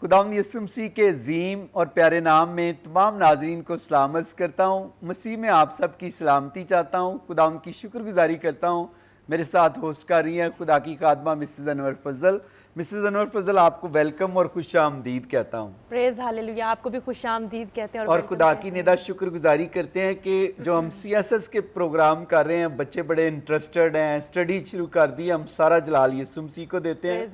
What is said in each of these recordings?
خداوند یسوع مسیح کے عظیم اور پیارے نام میں تمام ناظرین کو سلام عرض کرتا ہوں. مسیح میں آپ سب کی سلامتی چاہتا ہوں. خداوند کی شکر گزاری کرتا ہوں. میرے ساتھ ہوسٹ کر رہی ہیں خدا کی خادمہ مسز انور فضل. مسز انور فضل آپ کو ویلکم اور خوش آمدید کہتا ہوں. پریز ہاللیلویہ. آپ کو بھی خوش آمدید کہتے ہیں اور خدا کی ندا شکر گزاری کرتے ہیں کہ جو ہم CSS کے پروگرام کر رہے ہیں, بچے بڑے انٹرسٹڈ ہیں, اسٹڈی شروع کر دی, ہم سارا جلال یسوع مسیح کو دیتے ہیں.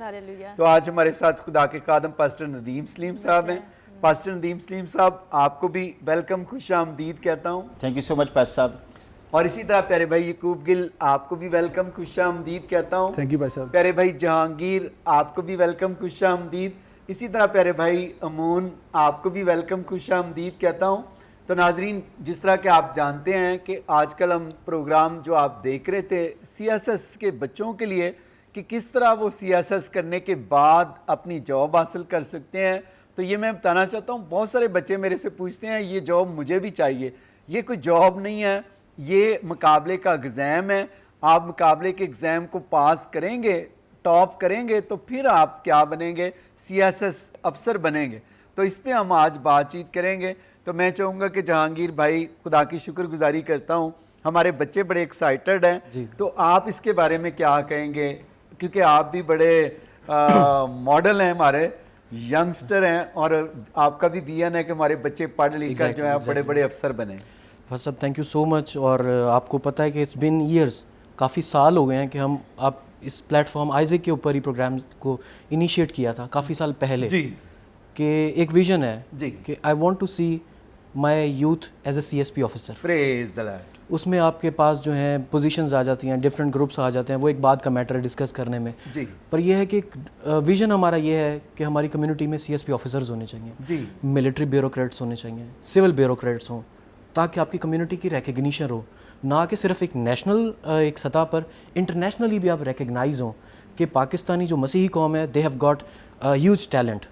تو آج ہمارے ساتھ خدا کے خادم پاسٹر ندیم سلیم صاحب ہیں. پاسٹر ندیم سلیم صاحب آپ کو بھی ویلکم, خوش آمدید کہتا ہوں. Thank you so much pastor صاحب. اور اسی طرح پیارے بھائی یعقوب گل آپ کو بھی ویلکم, خوش آمدید کہتا ہوں. تھینک یو بھائی صاحب. پیارے بھائی جہانگیر آپ کو بھی ویلکم, خوش آمدید. اسی طرح پیارے بھائی امون آپ کو بھی ویلکم, خوش آمدید کہتا ہوں. تو ناظرین, جس طرح کہ آپ جانتے ہیں کہ آج کل ہم پروگرام جو آپ دیکھ رہے تھے CSS کے بچوں کے لیے کہ کس طرح وہ CSS کرنے کے بعد اپنی جاب حاصل کر سکتے ہیں, تو یہ میں بتانا چاہتا ہوں. بہت سارے بچے میرے سے پوچھتے ہیں یہ جاب مجھے بھی چاہیے. یہ کوئی جاب نہیں ہے, یہ مقابلے کا ایگزام ہے. آپ مقابلے کے ایگزام کو پاس کریں گے, ٹاپ کریں گے, تو پھر آپ کیا بنیں گے, CSS افسر بنیں گے. تو اس پہ ہم آج بات چیت کریں گے. تو میں چاہوں گا کہ جہانگیر بھائی, خدا کی شکر گزاری کرتا ہوں, ہمارے بچے بڑے ایکسائٹڈ ہیں, تو آپ اس کے بارے میں کیا کہیں گے, کیونکہ آپ بھی بڑے ماڈل ہیں, ہمارے ینگسٹر ہیں, اور آپ کا بھی ویژن ہے کہ ہمارے بچے پڑھ لکھ کر جو ہے بڑے بڑے افسر بنیں. بس صاحب تھینک یو سو مچ. اور آپ کو پتہ ہے کہ اٹس بین ایئرس, کافی سال ہو گئے ہیں کہ ہم آپ اس پلیٹ فارم آئزک کے اوپر ہی پروگرام کو انیشیٹ کیا تھا کافی سال پہلے. جی. کہ ایک ویژن ہے جی کہ I want to see my youth as a CSP officer. Praise the lord. اس میں آپ کے پاس جو ہیں پوزیشنز آ جاتی ہیں, ڈفرینٹ گروپس آ جاتے ہیں, وہ ایک بات کا میٹر ہے ڈسکس کرنے میں. جی. پر یہ ہے کہ ویژن ہمارا یہ ہے کہ ہماری کمیونٹی میں CSP آفیسرز ہونے چاہیے. جی. ملٹری بیوروکریٹس ہونے چاہیے, سول بیوروکریٹس ہوں, تاکہ آپ کی کمیونٹی کی ریکگنیشن ہو, نہ کہ صرف ایک نیشنل ایک سطح پر, انٹرنیشنلی بھی آپ ریکگنائز ہوں کہ پاکستانی جو مسیحی قوم ہے they have got huge talent.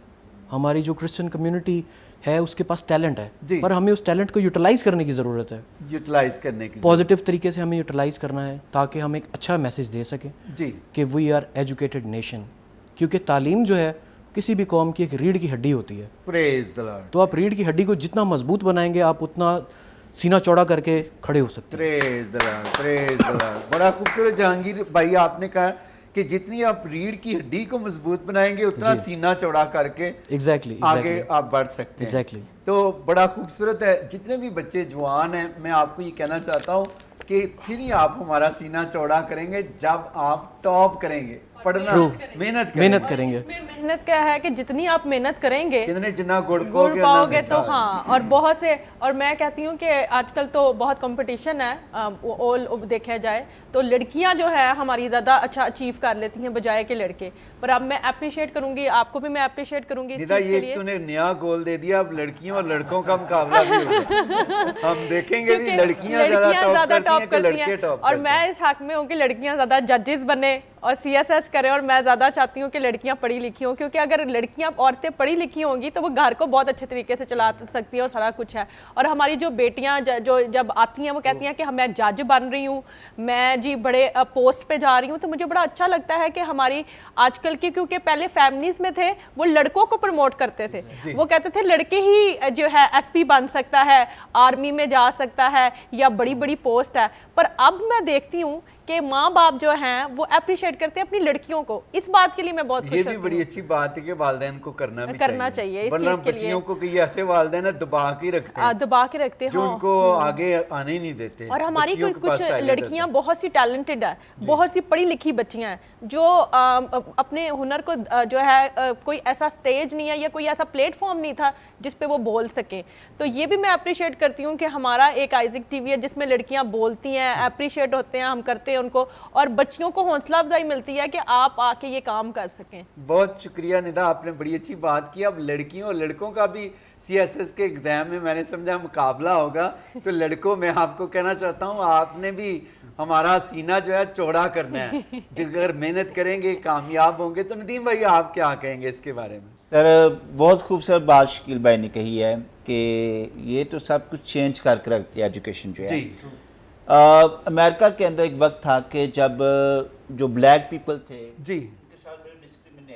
ہماری جو کرسچن کمیونٹی ہے اس کے پاس ٹیلنٹ ہے, جی. پر ہمیں اس ٹیلنٹ کو یوٹیلائز کرنے کی ضرورت ہے. یوٹیلائز کرنے کی پازیٹیو طریقے سے ہمیں یوٹیلائز کرنا ہے تاکہ ہم ایک اچھا میسیج دے سکیں. جی. کہ وی آر ایجوکیٹڈ نیشن. کیونکہ تعلیم جو ہے کسی بھی قوم کی ایک ریڑھ کی ہڈی ہوتی ہے. پریز دی لارڈ. تو آپ ریڑھ کی ہڈی کو جتنا مضبوط بنائیں گے آپ اتنا سینہ چوڑا کر کے کھڑے ہو سکتے ہیں. پریز the lord, praise the lord. بڑا خوبصورت جہانگیر بھائی آپ نے کہا کہ جتنی آپ ریڑھ کی ہڈی کو مضبوط بنائیں گے اتنا سینہ چوڑا کر کے آگے آپ بڑھ سکتے ہیں. تو بڑا خوبصورت ہے. جتنے بھی بچے جوان ہیں, میں آپ کو یہ کہنا چاہتا ہوں کہ پھر ہی آپ ہمارا سینہ چوڑا کریں گے جب آپ ٹاپ کریں گے, پڑھنا محنت کریں گے. محنت کیا ہے کہ جتنی آپ محنت کریں گے کتنے جنا گڑ پاؤ گے تو ہاں. اور بہت سے, اور میں کہتی ہوں کہ آج کل تو بہت کمپٹیشن ہے, اول دیکھا جائے تو لڑکیاں جو ہے ہماری زیادہ اچھا اچیو کر لیتی ہیں بجائے کہ لڑکے. پر اب میں اپریشیٹ کروں گی, آپ کو بھی میں اپریشیٹ کروں گی اس چیز کے لیے. تو نے نیا گول دے دیا, اب لڑکیوں اور لڑکوں کا مقابلہ بھی ہوگا. ہم دیکھیں گے بھی لڑکیاں زیادہ ٹاپ کرتی ہیں. اور میں اس حق میں ہوں کہ لڑکیاں زیادہ ججز بنے اور CSS کریں, اور میں زیادہ چاہتی ہوں کہ لڑکیاں پڑھی لکھی ہوں, کیونکہ اگر لڑکیاں عورتیں پڑھی لکھی ہوں گی تو وہ گھر کو بہت اچھے طریقے سے چلا سکتی ہیں اور سارا کچھ ہے. اور ہماری جو بیٹیاں جو جب آتی ہیں وہ کہتی ہیں کہ میں جج بن رہی ہوں, میں جی بڑے پوسٹ پہ جا رہی ہوں, تو مجھے بڑا اچھا لگتا ہے کہ ہماری آج کل کی, کیونکہ پہلے فیملیز میں تھے وہ لڑکوں کو پروموٹ کرتے تھے, وہ کہتے تھے لڑکے ہی جو ہے SP بن سکتا ہے, آرمی میں جا سکتا ہے, یا بڑی بڑی پوسٹ ہے. پر اب میں دیکھتی ہوں کہ ماں باپ جو ہیں وہ اپریشیٹ کرتے ہیں اپنی لڑکیوں کو. اس بات کے لیے میں بہت خوش ہوں. یہ بھی بڑی اچھی بات ہے کہ والدین کو کرنا چاہیے. ورنہ بچیوں کو کہ ایسے والدین دبا کے رکھتے ہیں جو ان کو آگے آنے ہی نہیں دیتے. اور ہماری کچھ لڑکیاں بہت سی ٹیلنٹڈ ہیں, بہت سی پڑھی لکھی بچیاں ہیں جو اپنے ہنر کو جو ہے کوئی ایسا سٹیج نہیں ہے یا کوئی ایسا پلیٹ فارم نہیں تھا جس پہ وہ بول سکیں. تو یہ بھی میں اپریشیٹ کرتی ہوں کہ ہمارا ایک آئزک TV ہے جس میں لڑکیاں بولتی ہیں, اپریشیٹ ہوتے ہیں, ہم کرتے ہیں ان کو, اور بچیوں کو حوصلہ افزائی ملتی ہے کہ آپ آ کے یہ کام کر سکیں. بہت شکریہ ندا, آپ نے بڑی اچھی بات کی. اب لڑکیوں اور لڑکوں کا بھی CSS کے ایگزام میں میں نے سمجھا مقابلہ ہوگا. تو لڑکوں میں آپ کو کہنا چاہتا ہوں آپ نے بھی ہمارا سینہ جو ہے چوڑا کرنا ہے. اگر محنت کریں گے کامیاب ہوں گے. تو ندیم بھائی آپ کیا کہیں گے اس کے بارے میں؟ سر بہت خوبصورت بات شکیل بھائی نے کہی ہے کہ یہ تو سب کچھ چینج کر کے رکھتی ہے ایجوکیشن جو ہے. امریکہ کے اندر ایک وقت تھا کہ جب جو بلیک پیپل تھے جی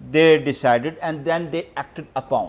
they decided and then they acted upon।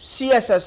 CSS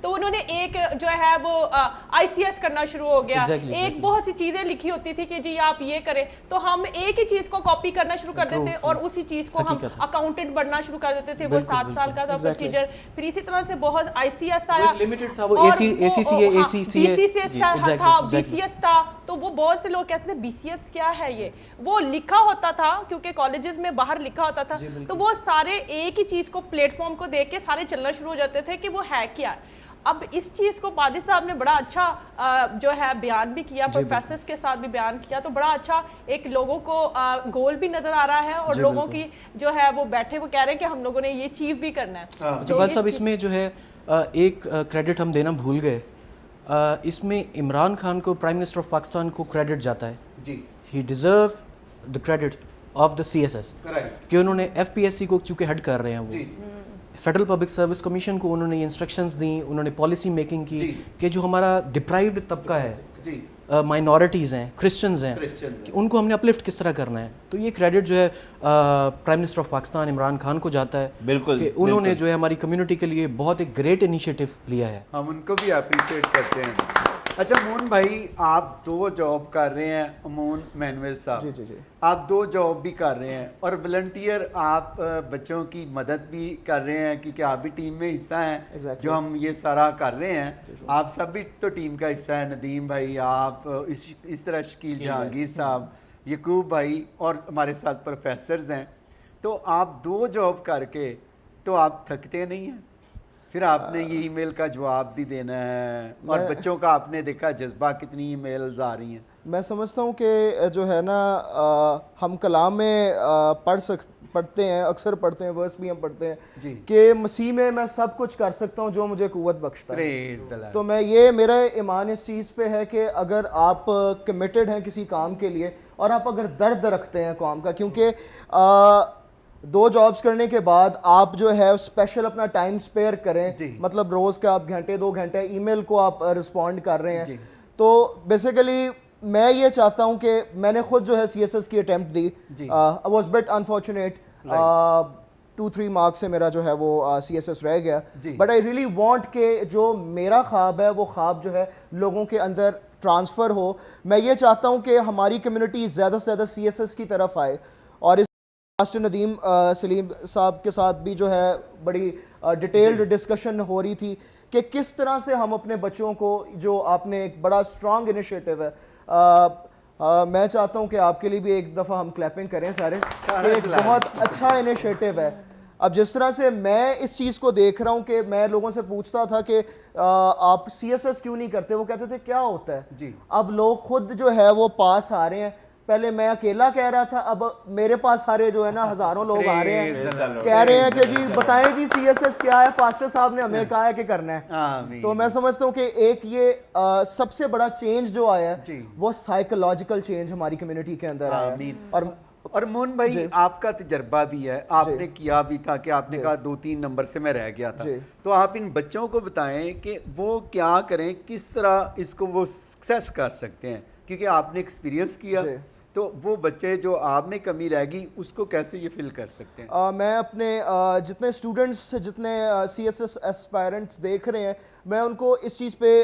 تو انہوں نے ایک جو ہے وہ ICS کرنا شروع ہو گیا, ایک بہت سی چیزیں لکھی ہوتی تھی کہ جی آپ یہ کریں, تو ہم ایک ہی چیز کو کاپی کرنا شروع کر دیتے اور اسی چیز کو ہم اکاؤنٹنٹ بننا شروع کر دیتے تھے. وہ 7 سال کا تھا پروسیجر. پھر اسی طرح سے بہت ICS آیا, لمیٹڈ تھا, وہ BCS تھا, BCS تھا. تو وہ بہت سے لوگ کہتے ہیں BCS کیا ہے, یہ وہ لکھا ہوتا تھا کیونکہ کالجز میں باہر لکھا ہوتا تھا, تو وہ سارے ایک ہی چیز کو پلیٹ فارم کو دیکھ کے سارے چلنا شروع ہو جاتے تھے کہ وہ ہے کیا. اب اس چیز کو پادری صاحب نے بڑا اچھا جو ہے بیان بھی کیا, پروفیسرز کے ساتھ بھی بیان کیا, تو بڑا اچھا ایک لوگوں کو گول بھی نظر آ رہا ہے, اور لوگوں کی جو ہے وہ بیٹھے وہ کہہ رہے ہیں کہ ہم لوگوں نے یہ اچیو بھی کرنا ہے. اقبال صاحب اس میں جو ہے ایک کریڈٹ ہم دینا بھول گئے, اس میں عمران خان کو پرائم منسٹر آف پاکستان کو کریڈٹ جاتا ہے. جی, he deserve the credit of the CSS, کہ انہوں نے FPSC کو چونکہ ہیڈ کر رہے ہیں, وہ فیڈرل پبلک سروس کمیشن کو انہوں نے یہ انسٹرکشنز دیں, انہوں نے پالیسی میکنگ کی کہ جو ہمارا ڈپرائیوڈ طبقہ ہے, مائنورٹیز ہیں, کرسچنز ہیں, کہ ان کو ہم نے اپلفٹ کس طرح کرنا ہے. تو یہ کریڈٹ جو ہے prime minister of Pakistan Imran Khan کو جاتا ہے, بالکل, کہ انہوں نے جو ہے ہماری کمیونٹی کے لیے بہت ایک گریٹ انیشیٹو لیا ہے, ہم ان کو بھی اپریشیٹ کرتے ہیں. اچھا مون بھائی, آپ 2 جاب کر رہے ہیں, مون مینول صاحب, آپ 2 جاب بھی کر رہے ہیں, اور والنٹیئر آپ بچوں کی مدد بھی کر رہے ہیں, کیونکہ آپ بھی ٹیم میں حصہ ہیں جو ہم یہ سارا کر رہے ہیں. آپ سب بھی تو ٹیم کا حصہ ہے, ندیم بھائی, آپ اس طرح شکیل جہانگیر صاحب, یعقوب بھائی, اور ہمارے ساتھ پروفیسرز ہیں. تو آپ 2 جاب کر کے تو آپ تھکتے نہیں ہیں؟ پھر آپ نے یہ ای میل کا جواب بھی دینا ہے, اور بچوں کا آپ نے دیکھا جذبہ, کتنی ای میلز آ رہی ہیں. میں سمجھتا ہوں کہ جو ہے نا ہم کلام میں پڑھتے ہیں, اکثر پڑھتے ہیں, ورس بھی ہم پڑھتے ہیں کہ مسیح میں سب کچھ کر سکتا ہوں جو مجھے قوت بخشتا ہے. تو میں یہ میرا ایمان اس چیز پہ ہے کہ اگر آپ کمیٹڈ ہیں کسی کام کے لیے, اور آپ اگر درد رکھتے ہیں قوم کا, کیونکہ 2 جابز کرنے کے بعد آپ جو ہے اسپیشل اپنا ٹائم سپیئر کریں, مطلب روز کا آپ گھنٹے 2 گھنٹے ای میل کو آپ رسپونڈ کر رہے ہیں. تو بیسیکلی میں یہ چاہتا ہوں کہ میں نے خود جو ہے CSS کی attempt the, I was bit unfortunate, 2-3 marks سے میرا جو ہے وہ CSS رہ گیا, بٹ آئی ریئلی وانٹ کہ جو میرا خواب ہے وہ خواب جو ہے لوگوں کے اندر ٹرانسفر ہو. میں یہ چاہتا ہوں کہ ہماری کمیونٹی زیادہ سے زیادہ CSS کی طرف آئے, اور ماسٹر ندیم سلیم صاحب کے ساتھ بھی جو ہے بڑی ڈیٹیلڈ ڈسکشن ہو رہی تھی کہ کس طرح سے ہم اپنے بچوں کو, جو آپ نے ایک بڑا اسٹرانگ انیشیٹو ہے, میں چاہتا ہوں کہ آپ کے لیے بھی ایک دفعہ ہم کلیپنگ کریں سارے, کہ ایک بہت اچھا انیشیٹو ہے. اب جس طرح سے میں اس چیز کو دیکھ رہا ہوں کہ میں لوگوں سے پوچھتا تھا کہ آپ CSS کیوں نہیں کرتے, وہ کہتے تھے کیا ہوتا ہے. اب لوگ خود جو ہے وہ پاس آ رہے ہیں, پہلے میں اکیلا کہہ رہا تھا, اب میرے پاس سارے جو ہے نا ہزاروں لوگ آ رہے ہیں, کہہ رہے ہیں کہ جی بتائیں جی CSS کیا ہے, پاسٹر صاحب نے ہمیں کہا ہے کہ کرنا ہے. تو میں سمجھتا ہوں کہ ایک یہ سب سے بڑا چینج جو آیا ہے وہ سائیکولوجیکل چینج ہماری کمیونٹی کے اندر آیا ہے. اور مون بھائی, آپ کا تجربہ بھی ہے, آپ نے کیا بھی تھا کہ آپ نے کہا 2-3 نمبر سے میں رہ گیا تھا, تو آپ ان بچوں کو بتائیں کہ وہ کیا کریں, کس طرح اس کو وہ سکسیس کر سکتے ہیں, کیونکہ آپ نے ایکسپیرینس کیا, تو وہ بچے جو آپ میں کمی رہ گئی اس کو کیسے یہ فل کر سکتے ہیں؟ میں اپنے جتنے اسٹوڈنٹس, جتنے CSS ایسپائرنٹس دیکھ رہے ہیں, میں ان کو اس چیز پہ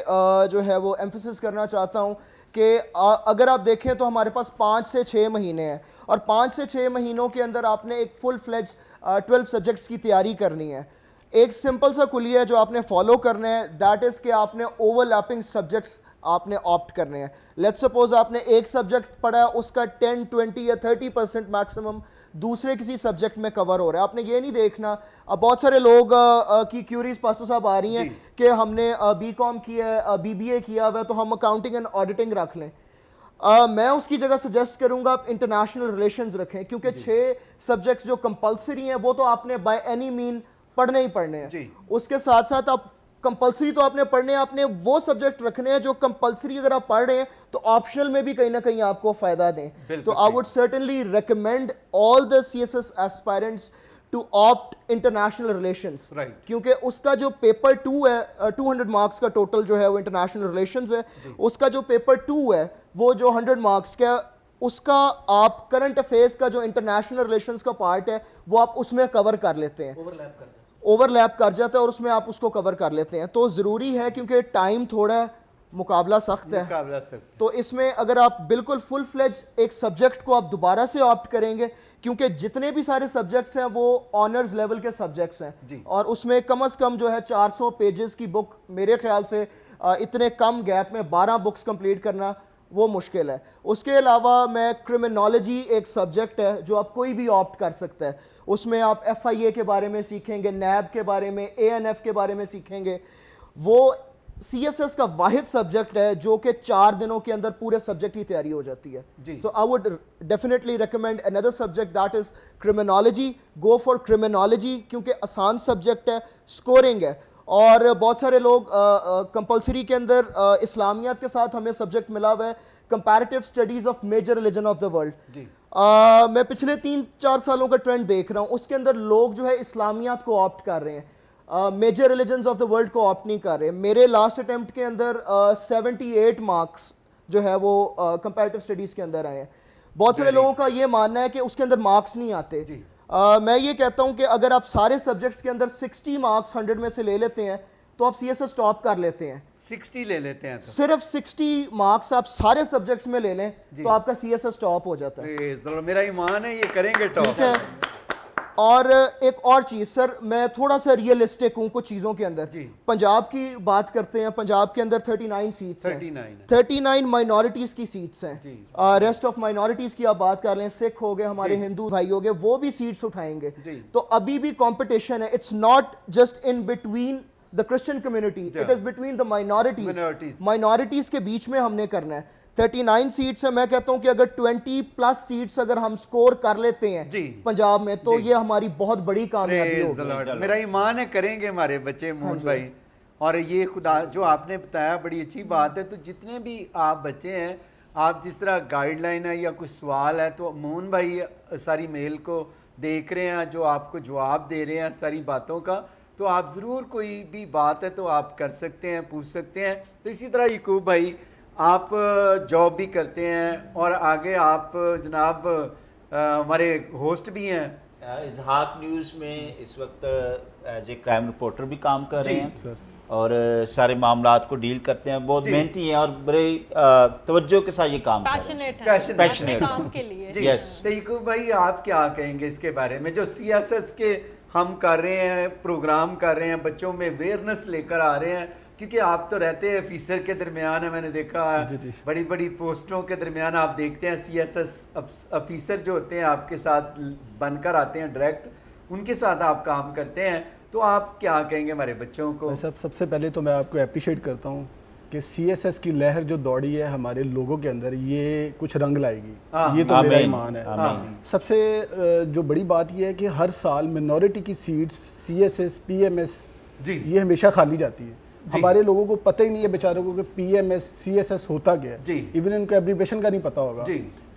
جو ہے وہ ایمفسس کرنا چاہتا ہوں کہ اگر آپ دیکھیں تو ہمارے پاس 5 سے 6 مہینے ہیں, اور 5 سے 6 مہینوں کے اندر آپ نے ایک فل فلیج 12 سبجیکٹس کی تیاری کرنی ہے. ایک سمپل سا کلیہ ہے جو آپ نے فالو کرنا ہے, دیٹ از کہ آپ نے اوور لیپنگ سبجیکٹس آپ نے آپٹ کرنے ہیں. لیٹ سپوز آپ نے ایک سبجیکٹ پڑھا ہے, اس کا 10, 20 یا 30% میکسیمم دوسرے کسی سبجیکٹ میں کور ہو رہا ہے. آپ نے یہ نہیں دیکھنا, اب بہت سارے لوگ کی کیوریز پاسٹر صاحب آ رہی ہیں کہ ہم نے BCom کیا ہے, BBA کیا ہوا ہے, تو ہم اکاؤنٹنگ اینڈ آڈیٹنگ رکھ لیں. میں اس کی جگہ سجیسٹ کروں گا آپ انٹرنیشنل ریلیشنز رکھیں, کیونکہ 6 سبجیکٹس جو کمپلسری ہیں وہ تو آپ نے بائی اینی مین پڑھنے ہی پڑھنے ہیں. اس کے ساتھ ساتھ آپ کمپلسری تو آپ نے پڑھنے ہیں, آپ نے وہ سبجیکٹ رکھنے ہیں جو کمپلسری اگر آپ پڑھ رہے ہیں تو آپشنل میں بھی کہیں نہ کہیں آپ کو فائدہ دیں. تو I would certainly recommend all the CSS aspirants to opt international relations, کیونکہ اس کا جو پیپر 2 ہے 200 مارکس کا ٹوٹل جو ہے وہ انٹرنیشنل ریلیشنز ہے, اس کا جو پیپر 2 ہے وہ جو 100 مارکس کا, اس کا آپ کرنٹ افیئرس کا جو انٹرنیشنل ریلیشنز کا پارٹ ہے وہ آپ اس میں کور کر لیتے ہیں, اوورلیپ کر جاتا ہے اور اس میں آپ اس کو کور کر لیتے ہیں. تو ضروری ہے کیونکہ ٹائم تھوڑا ہے, مقابلہ سخت ہے, تو اس میں اگر آپ بالکل فل فلیج ایک سبجیکٹ کو آپ دوبارہ سے آپٹ کریں گے, کیونکہ جتنے بھی سارے سبجیکٹس ہیں وہ آنرز لیول کے سبجیکٹس ہیں اور اس میں کم از کم جو ہے 400 پیجز کی بک, میرے خیال سے اتنے کم گیپ میں 12 بکس کمپلیٹ کرنا وہ مشکل ہے. اس کے علاوہ میں کرمنالوجی ایک سبجیکٹ ہے جو آپ کوئی بھی آپٹ کر سکتا ہے, اس میں آپ FIA کے بارے میں سیکھیں گے, نیب کے بارے میں, ANF کے بارے میں سیکھیں گے. وہ CSS کا واحد سبجیکٹ ہے جو کہ 4 دنوں کے اندر پورے سبجیکٹ کی تیاری ہو جاتی ہے. So I would definitely recommend another subject that is criminology. Go for criminology کیونکہ آسان سبجیکٹ ہے, اسکورنگ ہے. اور بہت سارے لوگ کمپلسری کے اندر اسلامیات کے ساتھ ہمیں سبجیکٹ ملا ہوا ہے comparative studies of major religion of the world. میں پچھلے 3-4 سالوں کا ٹرینڈ دیکھ رہا ہوں, اس کے اندر لوگ جو ہے اسلامیات کو آپٹ کر رہے ہیں, major religions of the world کو آپٹ نہیں کر رہے. میرے لاسٹ اٹیمپٹ کے اندر 78 مارکس جو ہے وہ کمپیریٹیو اسٹڈیز کے اندر آئے ہیں. بہت سارے لوگوں کا یہ ماننا ہے کہ اس کے اندر مارکس نہیں آتے. میں یہ کہتا ہوں کہ اگر آپ سارے سبجیکٹس کے اندر 60 مارکس 100 میں سے لے لیتے ہیں تو آپ CSS ٹاپ کر لیتے ہیں. 60 لے لیتے ہیں, صرف 60 مارکس آپ سارے سبجیکٹس میں لے لیں تو آپ کا CSS ٹاپ ہو جاتا ہے. میرا ایمان ہے یہ کریں گے ٹاپ. اور ایک اور چیز سر, میں تھوڑا سا ریئلسٹک ہوں کچھ چیزوں کے اندر. پنجاب کی بات کرتے ہیں, پنجاب کے اندر 39 سیٹس ہیں, 39 مائنورٹیز کی سیٹس ہیں. ریسٹ آف مائنورٹیز کی آپ بات کر لیں, سکھ ہو گئے, ہمارے ہندو بھائی ہو گئے, وہ بھی سیٹس اٹھائیں گے. تو ابھی بھی کمپٹیشن ہے. It's not just in between the Christian community, it is between the minorities کے بیچ میں ہم نے کرنا ہے. 39 سیٹس ہے, میں کہتا ہوں کہ اگر 20+ سیٹس اگر ہم سکور کر لیتے ہیں پنجاب میں تو یہ ہماری بہت بڑی کامیابی ہوگی. میرا ایمان ہے کریں گے ہمارے بچے مون بھائی. اور یہ خدا جو آپ نے بتایا بڑی اچھی بات ہے. تو جتنے بھی آپ بچے ہیں, آپ جس طرح گائیڈ لائن ہے یا کوئی سوال ہے تو مون بھائی ساری میل کو دیکھ رہے ہیں, جو آپ کو جواب دے رہے ہیں ساری باتوں کا. تو آپ ضرور کوئی بھی بات ہے تو آپ کر سکتے ہیں, پوچھ سکتے ہیں. تو اسی طرح یعقوب بھائی آپ جاب بھی کرتے ہیں اور آگے آپ جناب ہمارے ہوسٹ بھی ہیں. اظہاق نیوز میں اس وقت ایز اے کرائم رپورٹر بھی کام کر رہے ہیں اور سارے معاملات کو ڈیل کرتے ہیں. بہت محنتی ہیں اور بڑے توجہ کے ساتھ یہ کام کر رہے ہیں, پیشنیٹ کام کے لیے. تو یعقوب بھائی آپ کیا کہیں گے اس کے بارے میں, جو CSS کے ہم کر رہے ہیں, پروگرام کر رہے ہیں, بچوں میں اویئرنیس لے کر آ رہے ہیں, کیونکہ آپ تو رہتے ہیں آفیسر کے درمیان ہے, میں نے دیکھا بڑی بڑی پوسٹوں کے درمیان آپ دیکھتے ہیں CSS آفیسر جو ہوتے ہیں آپ کے ساتھ بن کر آتے ہیں ڈائریکٹ, ان کے ساتھ آپ کام کرتے ہیں. تو آپ کیا کہیں گے ہمارے بچوں کو؟ سب سے پہلے تو میں آپ کو اپریشیٹ کرتا ہوں کہ CSS کی لہر جو دوڑی ہے ہمارے لوگوں کے اندر, یہ کچھ رنگ لائے گی, یہ تو میرا ایمان ہے. سب سے جو بڑی بات یہ ہے کہ ہر سال منورٹی کی سیٹس CSS PMS یہ ہمیشہ خالی جاتی ہے. ہمارے لوگوں کو پتہ ہی نہیں ہے بیچاروں کو کہ PMS CSS ہوتا کیا ہے, ایون ان کو ایبریویشن کا نہیں پتہ ہوگا.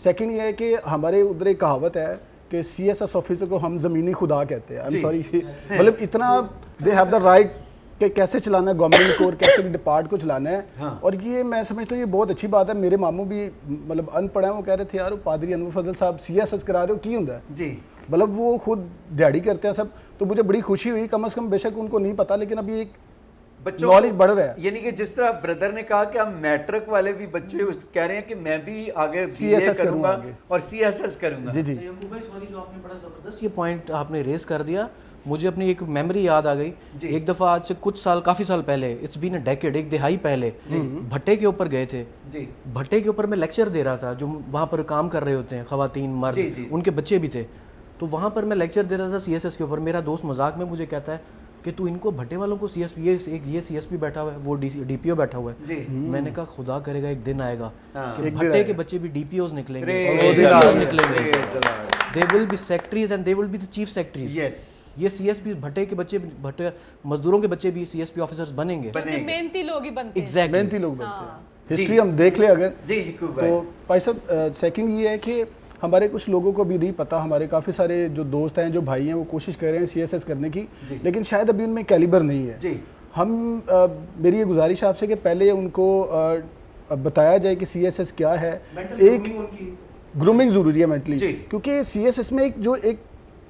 سیکنڈ یہ ہے کہ ہمارے ادھر ایک کہاوت ہے کہ CSS آفیسر کو ہم زمینی خدا کہتے ہیں. آئی ایم سوری, مطلب اتنا دے ہیو دا رائٹ کہ کیسے چلانا ہے گورنمنٹ کو اور کیسے ڈپارٹ کو چلانا ہے. اور یہ میں سمجھتا ہوں یہ بہت اچھی بات ہے. میرے ماموں بھی مطلب ان پڑھ ہیں, وہ کہہ رہے تھے یار پادری انور فضل صاحب CSS کرا رہے ہو, کی ہوتا ہے مطلب وہ خود ڈیڈی کرتے ہیں سب. تو مجھے بڑی خوشی ہوئی, کم از کم بے شک ان کو نہیں پتا لیکن ابھی ایک نالج بڑھ رہا ہے. یعنی کہ جس طرح بردر نے کہا کہ ہم میٹرک والے بھی بچے کہہ رہے ہیں کہ میں بھی آگے CSS کروں گا اور CSS کروں گا. جی سوری, جو آپ نے بڑا زبردست یہ پوائنٹ آپ نے ریز کر دیا, مجھے اپنی ایک میموری یاد آ گئی. ایک دفعہ آج سے کچھ سال, کافی سال پہلے, اٹس بین اے ڈیکیڈ, ایک دہائی پہلے, بھٹے کے اوپر گئے تھے. بھٹے کے اوپر میں لیکچر دے رہا تھا, جو وہاں پر کام کر رہے ہوتے ہیں خواتین مرد, ان کے بچے بھی تھے. تو وہاں پر میں لیکچر دے رہا تھا CSS کے اوپر. میرا دوست مذاق میں مجھے کہتا ہے کہ تو ان کو بھٹے والوں کو CSP, یہ CSP بیٹھا ہوا ہے, وہ DPO بیٹھا ہوا ہے. میں نے کہا خدا کرے گا ایک دن آئے گا کہ بھٹے کے بچے بھی DPOs نکلیں گے, they will be secretaries and they will be the chief secretaries. یہ CSP بھٹے کے بچے, بھٹے مزدوروں کے بچے بھی CSP آفیسرز بنیں گے. محنتی لوگ ہی بنتے ہیں. ایگزیکٹلی, محنتی لوگ بنتے ہیں. ہسٹری ہم دیکھ لیں اگر تو بھائی صاحب. سیکنڈ یہ ہے کہ ہمارے کچھ لوگوں کو بھی نہیں پتا, ہمارے کافی سارے جو دوست ہیں جو بھائی ہیں وہ کوشش کر رہے ہیں CSS کرنے کی, لیکن شاید ابھی ان میں کیلیبر نہیں ہے. ہم میری یہ گزارش آپ سے کہ پہلے ان کو بتایا جائے کہ CSS کیا ہے. ایک گرومنگ ضروری ہے مینٹلی, کیونکہ CSS میں ایک جو ایک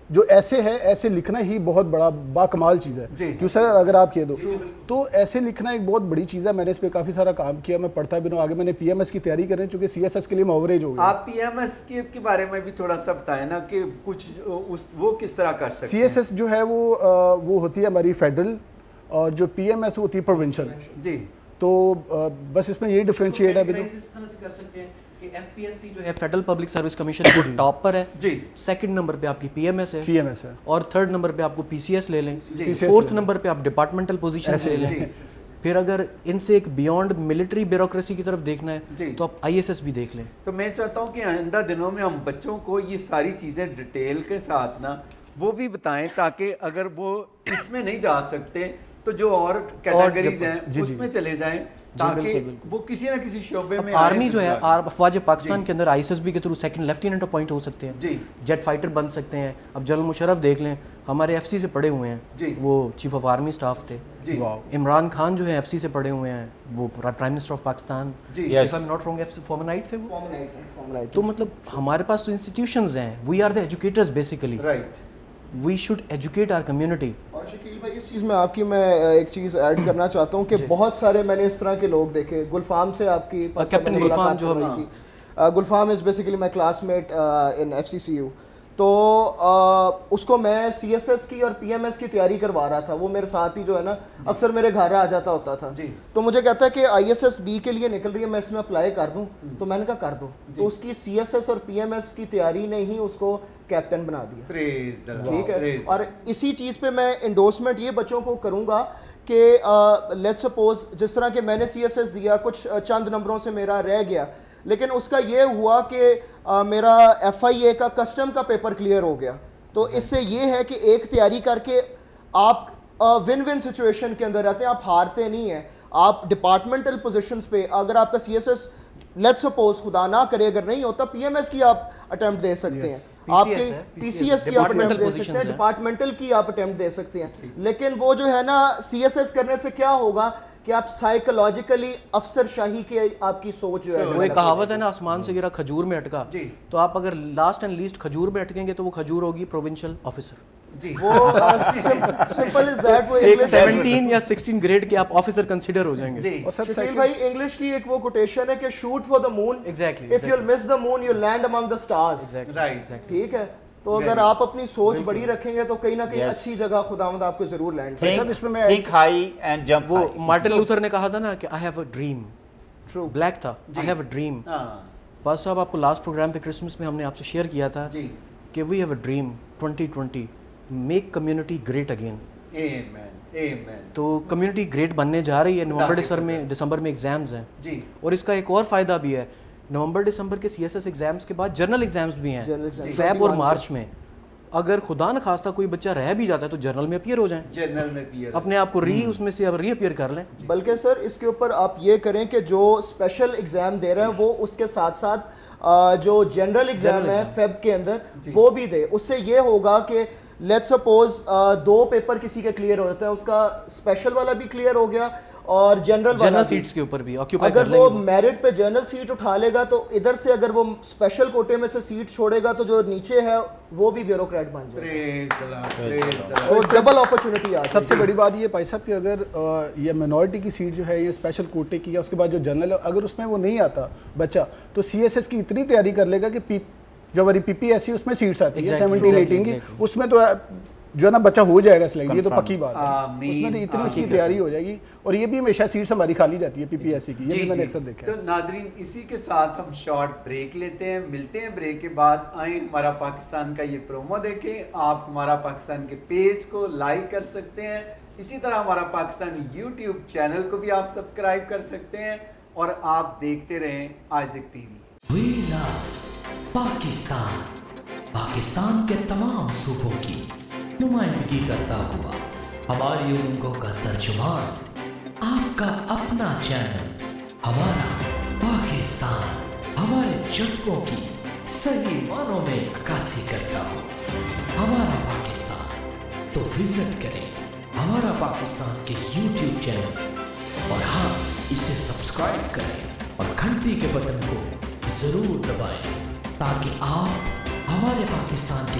جو ایسے ہے ایسے لکھنا ہی بہت بڑا باکمال چیز ہے. کیوں سر اگر آپ کہہ دو تو ایسے لکھنا ایک بہت بڑی چیز ہے. میں نے اس پہ کافی سارا کام کیا, میں پڑھتا بھی ہوں. آگے میں نے پی ایم ایس کی تیاری کر رہی ہوں چونکہ سی ایس ایس کے لیے میں اووریج ہو گیا. آپ پی ایم ایس کے بارے میں بھی تھوڑا سا بتائیں نا کہ کچھ وہ کس طرح کر سکتے ہیں. سی ایس ایس جو ہے وہ ہوتی ہے ہماری فیڈرل, اور جو پی ایم ایس ہوتی ہے پروونشل. جی تو بس اس میں یہی ڈفرینشیٹ ہے. اس طرح سے کر سکتے ہیں کہ ایف پی ایس سی جو ہے فیڈرل پبلک سروس کمیشن وہ ٹاپ پر ہے, جی, سیکنڈ نمبر پہ آپ کی پی ایم ایس ہے, اور تھرڈ نمبر پہ آپ کو پی سی ایس لے لیں, فورتھ نمبر پہ آپ ڈپارٹمنٹل پوزیشن لے لیں. پھر اگر ان سے ایک بیونڈ ملٹری بیوروکریسی کی طرف دیکھنا ہے تو آپ آئی ایس ایس بھی دیکھ لیں. تو میں چاہتا ہوں کہ آئندہ دنوں میں ہم بچوں کو یہ ساری چیزیں ڈیٹیل کے ساتھ نا وہ بھی بتائیں, تاکہ اگر وہ اس میں نہیں جا سکتے تو جو اور کیٹیگریز ہیں اس میں چلے جائیں, تاکہ وہ کسی نہ کسی شعبے میں. آرمی جو ہے افواج پاکستان کے اندر آئی ایس ایس بی کے تھرو سیکنڈ لیفٹیننٹ اپوائنٹ ہو سکتے ہیں, جیٹ فائٹر بن سکتے ہیں. اب جنرل مشرف دیکھ لیں, ہمارے ایف سی سے پڑھے ہوئے ہیں, وہ چیف آف آرمی اسٹاف تھے. عمران خان جو ہے ایف سی سے پڑھے ہوئے ہیں, وہ prime minister of Pakistan, Formanite تھے وہ. تو مطلب ہمارے پاس تو انسٹیٹیوشنز ہیں, we are the educators basically, we should educate our community. اور شکیل بھائی اس چیز میں آپ کی میں ایک چیز ایڈ کرنا چاہتا ہوں کہ بہت سارے میں نے اس طرح کے لوگ دیکھے. گلفام سے آپ کی کیپٹن گلفام جو ہم تھی, Gulfam is basically my classmate in F C C U. تو اس کو میں سی ایس ایس کی اور پی ایم ایس کی تیاری کروا رہا تھا. وہ میرے ساتھ ہی جو ہے نا اکثر میرے گھر آ جاتا ہوتا تھا. تو مجھے کہتا ہے کہ آئی ایس ایس بی کے لیے نکل رہی ہے, میں اس میں اپلائی کر دوں. تو میں نے کہا کر دو. تو اس کی سی ایس ایس اور پی ایم ایس کی تیاری نے ہی اس کو کیپٹن بنا دیا. ٹھیک ہے, اور اسی چیز پہ میں انڈورسمنٹ یہ بچوں کو کروں گا کہ لیٹ سپوز جس طرح کہ میں نے سی ایس ایس دیا, کچھ چند نمبروں سے میرا رہ گیا, لیکن اس کا یہ ہوا کہ میرا ایف آئی اے کا کسٹم کا پیپر کلیئر ہو گیا. تو اس سے یہ ہے کہ ایک تیاری کر کے آپ ون ون سچویشن کے اندر رہتے ہیں, آپ ہارتے نہیں ہیں. آپ ڈپارٹمنٹل پوزیشنز پہ اگر آپ کا C S S let suppose خدا نہ کرے اگر نہیں ہوتا, پی ایم ایس کی آپ اٹیمپٹ دے سکتے ہیں, آپ کے پی سی ایس کی آپ اٹیمپٹ دے سکتے ہیں, ڈپارٹمنٹل کی آپ اٹیمپٹ دے سکتے ہیں. لیکن وہ جو ہے نا سی ایس ایس کرنے سے کیا ہوگا کہ آپ سائیکولوجیکلی افسر شاہی کی آپ کی سوچ جو ہے, وہ ایک کہاوت ہے نا, آسمان سے گرا کھجور میں اٹکا. تو آپ اگر لاسٹ اینڈ لیسٹ کھجور میں اٹکیں گے تو وہ کھجور ہوگی پروونشل آفیسر. وہ سمپل از دیٹ. وہ ایک 17 یا 16 گریڈ کے آپ آفیسر کنسیڈر ہو جائیں گے. اور شکیل بھائی انگلش کی ایک وہ کوٹیشن ہے کہ shoot for the moon, if you miss the moon you land among the stars. ٹھیک ہے, تو اگر آپ اپنی سوچ بڑی رکھیں گے تو کہیں نہ کہیں اچھی جگہ خداوند آپ کو ضرور لینڈ کرے. اس میں تھنک ہائی اینڈ جمپ. وہ مارٹن لوتھر نے کہا تھا نا کہ I have a dream, black تھا, آئی ہیو اے ڈریم. باز صاحب آپ کو لاسٹ پروگرام پہ کرسمس میں ہم نے آپ سے شیئر کیا تھا کہ we have a dream 2020 make community great again. تو کمیونٹی گریٹ بننے جا رہی ہے. نومبر دسمبر میں ایگزامز ہیں, اور اس کا ایک اور فائدہ بھی ہے, نومبر دسمبر کے سی ایس ایس ایگزامس کے بعد جرنل ایگزامس بھی ہیں فیب اور مارچ میں. اگر خدا نخواستہ کوئی بچہ رہ بھی جاتا ہے تو جرنل میں اپیئر ہو جائیں, جرنل میں اپنے آپ کو اس میں سے ری اپیئر کر لیں. بلکہ سر اس کے اوپر آپ یہ کریں کہ جو اسپیشل ایگزام دے رہے ہیں وہ اس کے ساتھ ساتھ جو جنرل ایگزام ہے فیب کے اندر وہ بھی دے. اس سے یہ ہوگا کہ لیٹ سپوز 2 پیپر کسی کے کلیئر ہو جاتا ہے, اس کا اسپیشل والا بھی کلیئر ہو گیا اور جنرل سیٹس کے اوپر بھی اگر وہ میرٹ پہ جنرل سیٹ اٹھا لے گا تو ادھر سے اگر وہ اسپیشل کوٹے میں سے سیٹ چھوڑے گا تو جو نیچے ہے وہ بھی بیوروکریٹ بن جائے گا. Double opportunity. سب سے بڑی بات یہ بھائی صاحب کہ اگر یہ مائنورٹی کی سیٹ جو ہے یہ اسپیشل کوٹے کی, یا اس کے بعد جو جنرل ہے اگر اس میں وہ نہیں آتا بچہ, تو سی ایس ایس کی اتنی تیاری کر لے گا کہ جو ہماری پی پی ایس سی اس میں سیٹس آتی ہے 17-18 کی, اس میں تو جو ہے نا بچہ ہو جائے گا سلیکٹ, یہ تو پکی بات ہے. اس میں اتنی اس کی تیاری ہو جائے گی, اور یہ بھی ہمیشہ سیٹس ہماری خالی جاتی ہے پی پی ایس سی کی, یہ بھی میں نے اکثر دیکھا ہے. تو ناظرین اسی کے ساتھ ہم شارٹ بریک لیتے ہیں, ملتے ہیں بریک کے بعد. آئیں ہمارا پاکستان کا یہ پرومو دیکھیں. آپ ہمارا پاکستان کے پیج کو لائک کر سکتے ہیں, اسی طرح ہمارا پاکستان یوٹیوب چینل کو بھی آپ سبسکرائب کر سکتے ہیں, اور آپ دیکھتے رہیں آئزک ٹی وی. وی لو پاکستان, پاکستان کے تمام صوبوں کی نمائندگی کرتا ہوا ہماری امنگوں کا ترجمان, آپ کا اپنا چینل ہمارا پاکستان, ہمارے جذبوں کی صحیح معنوں میں عکاسی کرتا ہو. ہمارا پاکستان, تو وزٹ کریں ہمارا پاکستان کے یوٹیوب چینل, اور ہاں اسے سبسکرائب کریں اور گھنٹی کے بٹن کو ضرور دبائیں تاکہ آپ ہمارے پاکستان کی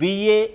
BA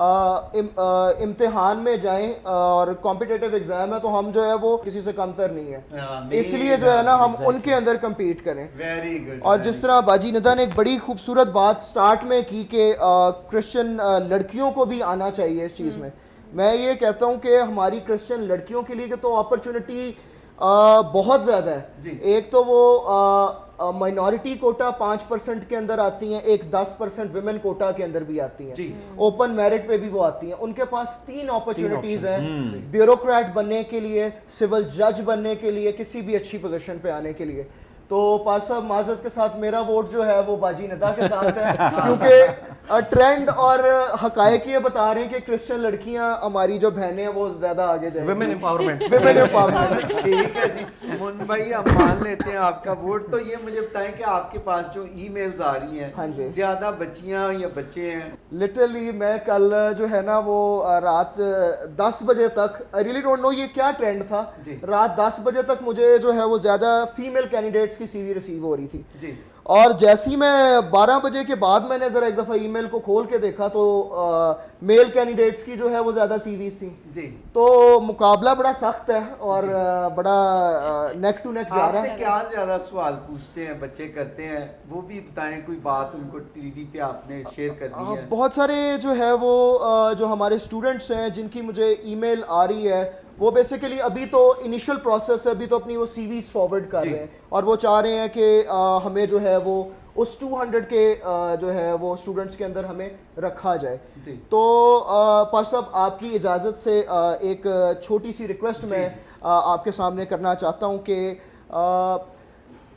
امتحان میں جائیں اور کمپٹیٹیو ایگزام ہے تو ہم جو ہے وہ کسی سے کمتر نہیں ہے, اس لیے جو ہے نا ہم ان کے اندر کمپیٹ کریں. اور جس طرح باجی ندا نے ایک بڑی خوبصورت بات سٹارٹ میں کی کہ کرسچن لڑکیوں کو بھی آنا چاہیے اس چیز میں یہ کہتا ہوں کہ ہماری کرسچن لڑکیوں کے لیے تو اپرچونٹی بہت زیادہ ہے. ایک تو وہ مائنورٹی کوٹا 5% کے اندر آتی ہیں, ایک 10% ویمن کوٹا کے اندر بھی آتی ہیں, اوپن میرٹ پہ بھی وہ آتی ہیں. ان کے پاس 3 اپرچونٹیز ہیں بیوروکریٹ بننے کے لیے, سول جج بننے کے لیے, کسی بھی اچھی پوزیشن پہ آنے کے لیے. تو پاس صاحب معذرت کے ساتھ میرا ووٹ جو ہے وہ باجی ندا کے ساتھ ہے, کیونکہ ٹرینڈ اور حقائق یہ بتا رہے ہیں کہ کرسچن لڑکیاں ہماری جو بہنیں ہیں وہ زیادہ آگے جائیں. Women empowerment. ٹھیک ہے جی مون بھائی, ہم مان لیتے ہیں آپ کا ووٹ. تو یہ مجھے بتائیں کہ آپ کے پاس جو ای میلز آ رہی ہیں زیادہ بچیاں یا بچے ہیں؟ لٹرلی میں کل جو ہے نا وہ رات 10 بجے تک, آئی ریئلی ڈونٹ نو یہ کیا ٹرینڈ تھا, رات 10 بجے تک مجھے جو ہے وہ زیادہ فیمیل کینڈیڈیٹس کی سی وی ریسیو ہو رہی تھی. اور جیسی میں 12 بجے کے بعد میں نے ذرا ایک دفعہ ای میل کو کھول کے دیکھا تو میل کینڈیڈیٹس کی جو ہے وہ زیادہ سی ویز تھیں. تو مقابلہ بڑا سخت ہے اور بڑا نیک ٹو نیک جا رہا ہے. آپ سے کیا زیادہ سوال پوچھتے ہیں بچے, کرتے ہیں, وہ بھی بتائیں, کوئی بات ان کو ٹی وی پہ آپ نے شیئر کرنی ہے؟ بہت سارے جو ہے وہ جو ہمارے اسٹوڈنٹس ہیں جن کی مجھے ای میل آ رہی ہے وہ بیسیکلی ابھی تو انیشل پروسیس ہے, ابھی تو اپنی وہ سی ویز فارورڈ کر رہے ہیں اور وہ چاہ رہے ہیں کہ ہمیں جو ہے وہ اس 200 کے جو ہے وہ اسٹوڈنٹس کے اندر ہمیں رکھا جائے. تو پاس صاحب آپ کی اجازت سے ایک چھوٹی سی ریکویسٹ میں آپ کے سامنے کرنا چاہتا ہوں کہ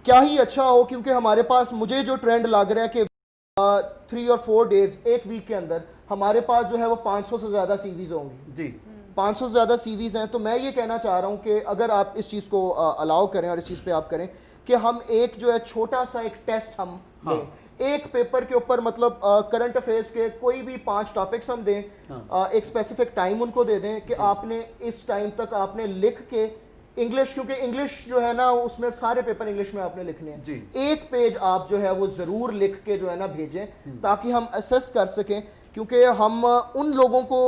کیا ہی اچھا ہو, کیونکہ ہمارے پاس مجھے جو ٹرینڈ لگ رہا ہے کہ 3 اور 4 ڈیز, ایک ویک کے اندر ہمارے پاس جو ہے وہ 500 سے زیادہ سی ویز ہوں گی. 500 سے زیادہ سی ویز ہیں. تو میں یہ کہنا چاہ رہا ہوں کہ اگر آپ اس چیز کو الاؤ کریں اور اس چیز پہ آپ کریں کہ ہم ایک جو ہے چھوٹا سا ایک ٹیسٹ ہم لیں, ایک پیپر کے اوپر, مطلب کرنٹ افیئرس کے کوئی بھی 5 ٹاپکس ہم دیں, ایک اسپیسیفک ٹائم ان کو دے دیں کہ آپ نے اس ٹائم تک آپ نے لکھ کے انگلش, کیونکہ انگلش جو ہے نا اس میں سارے پیپر انگلش میں آپ نے لکھنے ہیں, ایک پیج آپ جو ہے وہ ضرور لکھ کے جو ہے نا بھیجیں تاکہ ہم اسیس کر سکیں, کیونکہ ہم ان لوگوں کو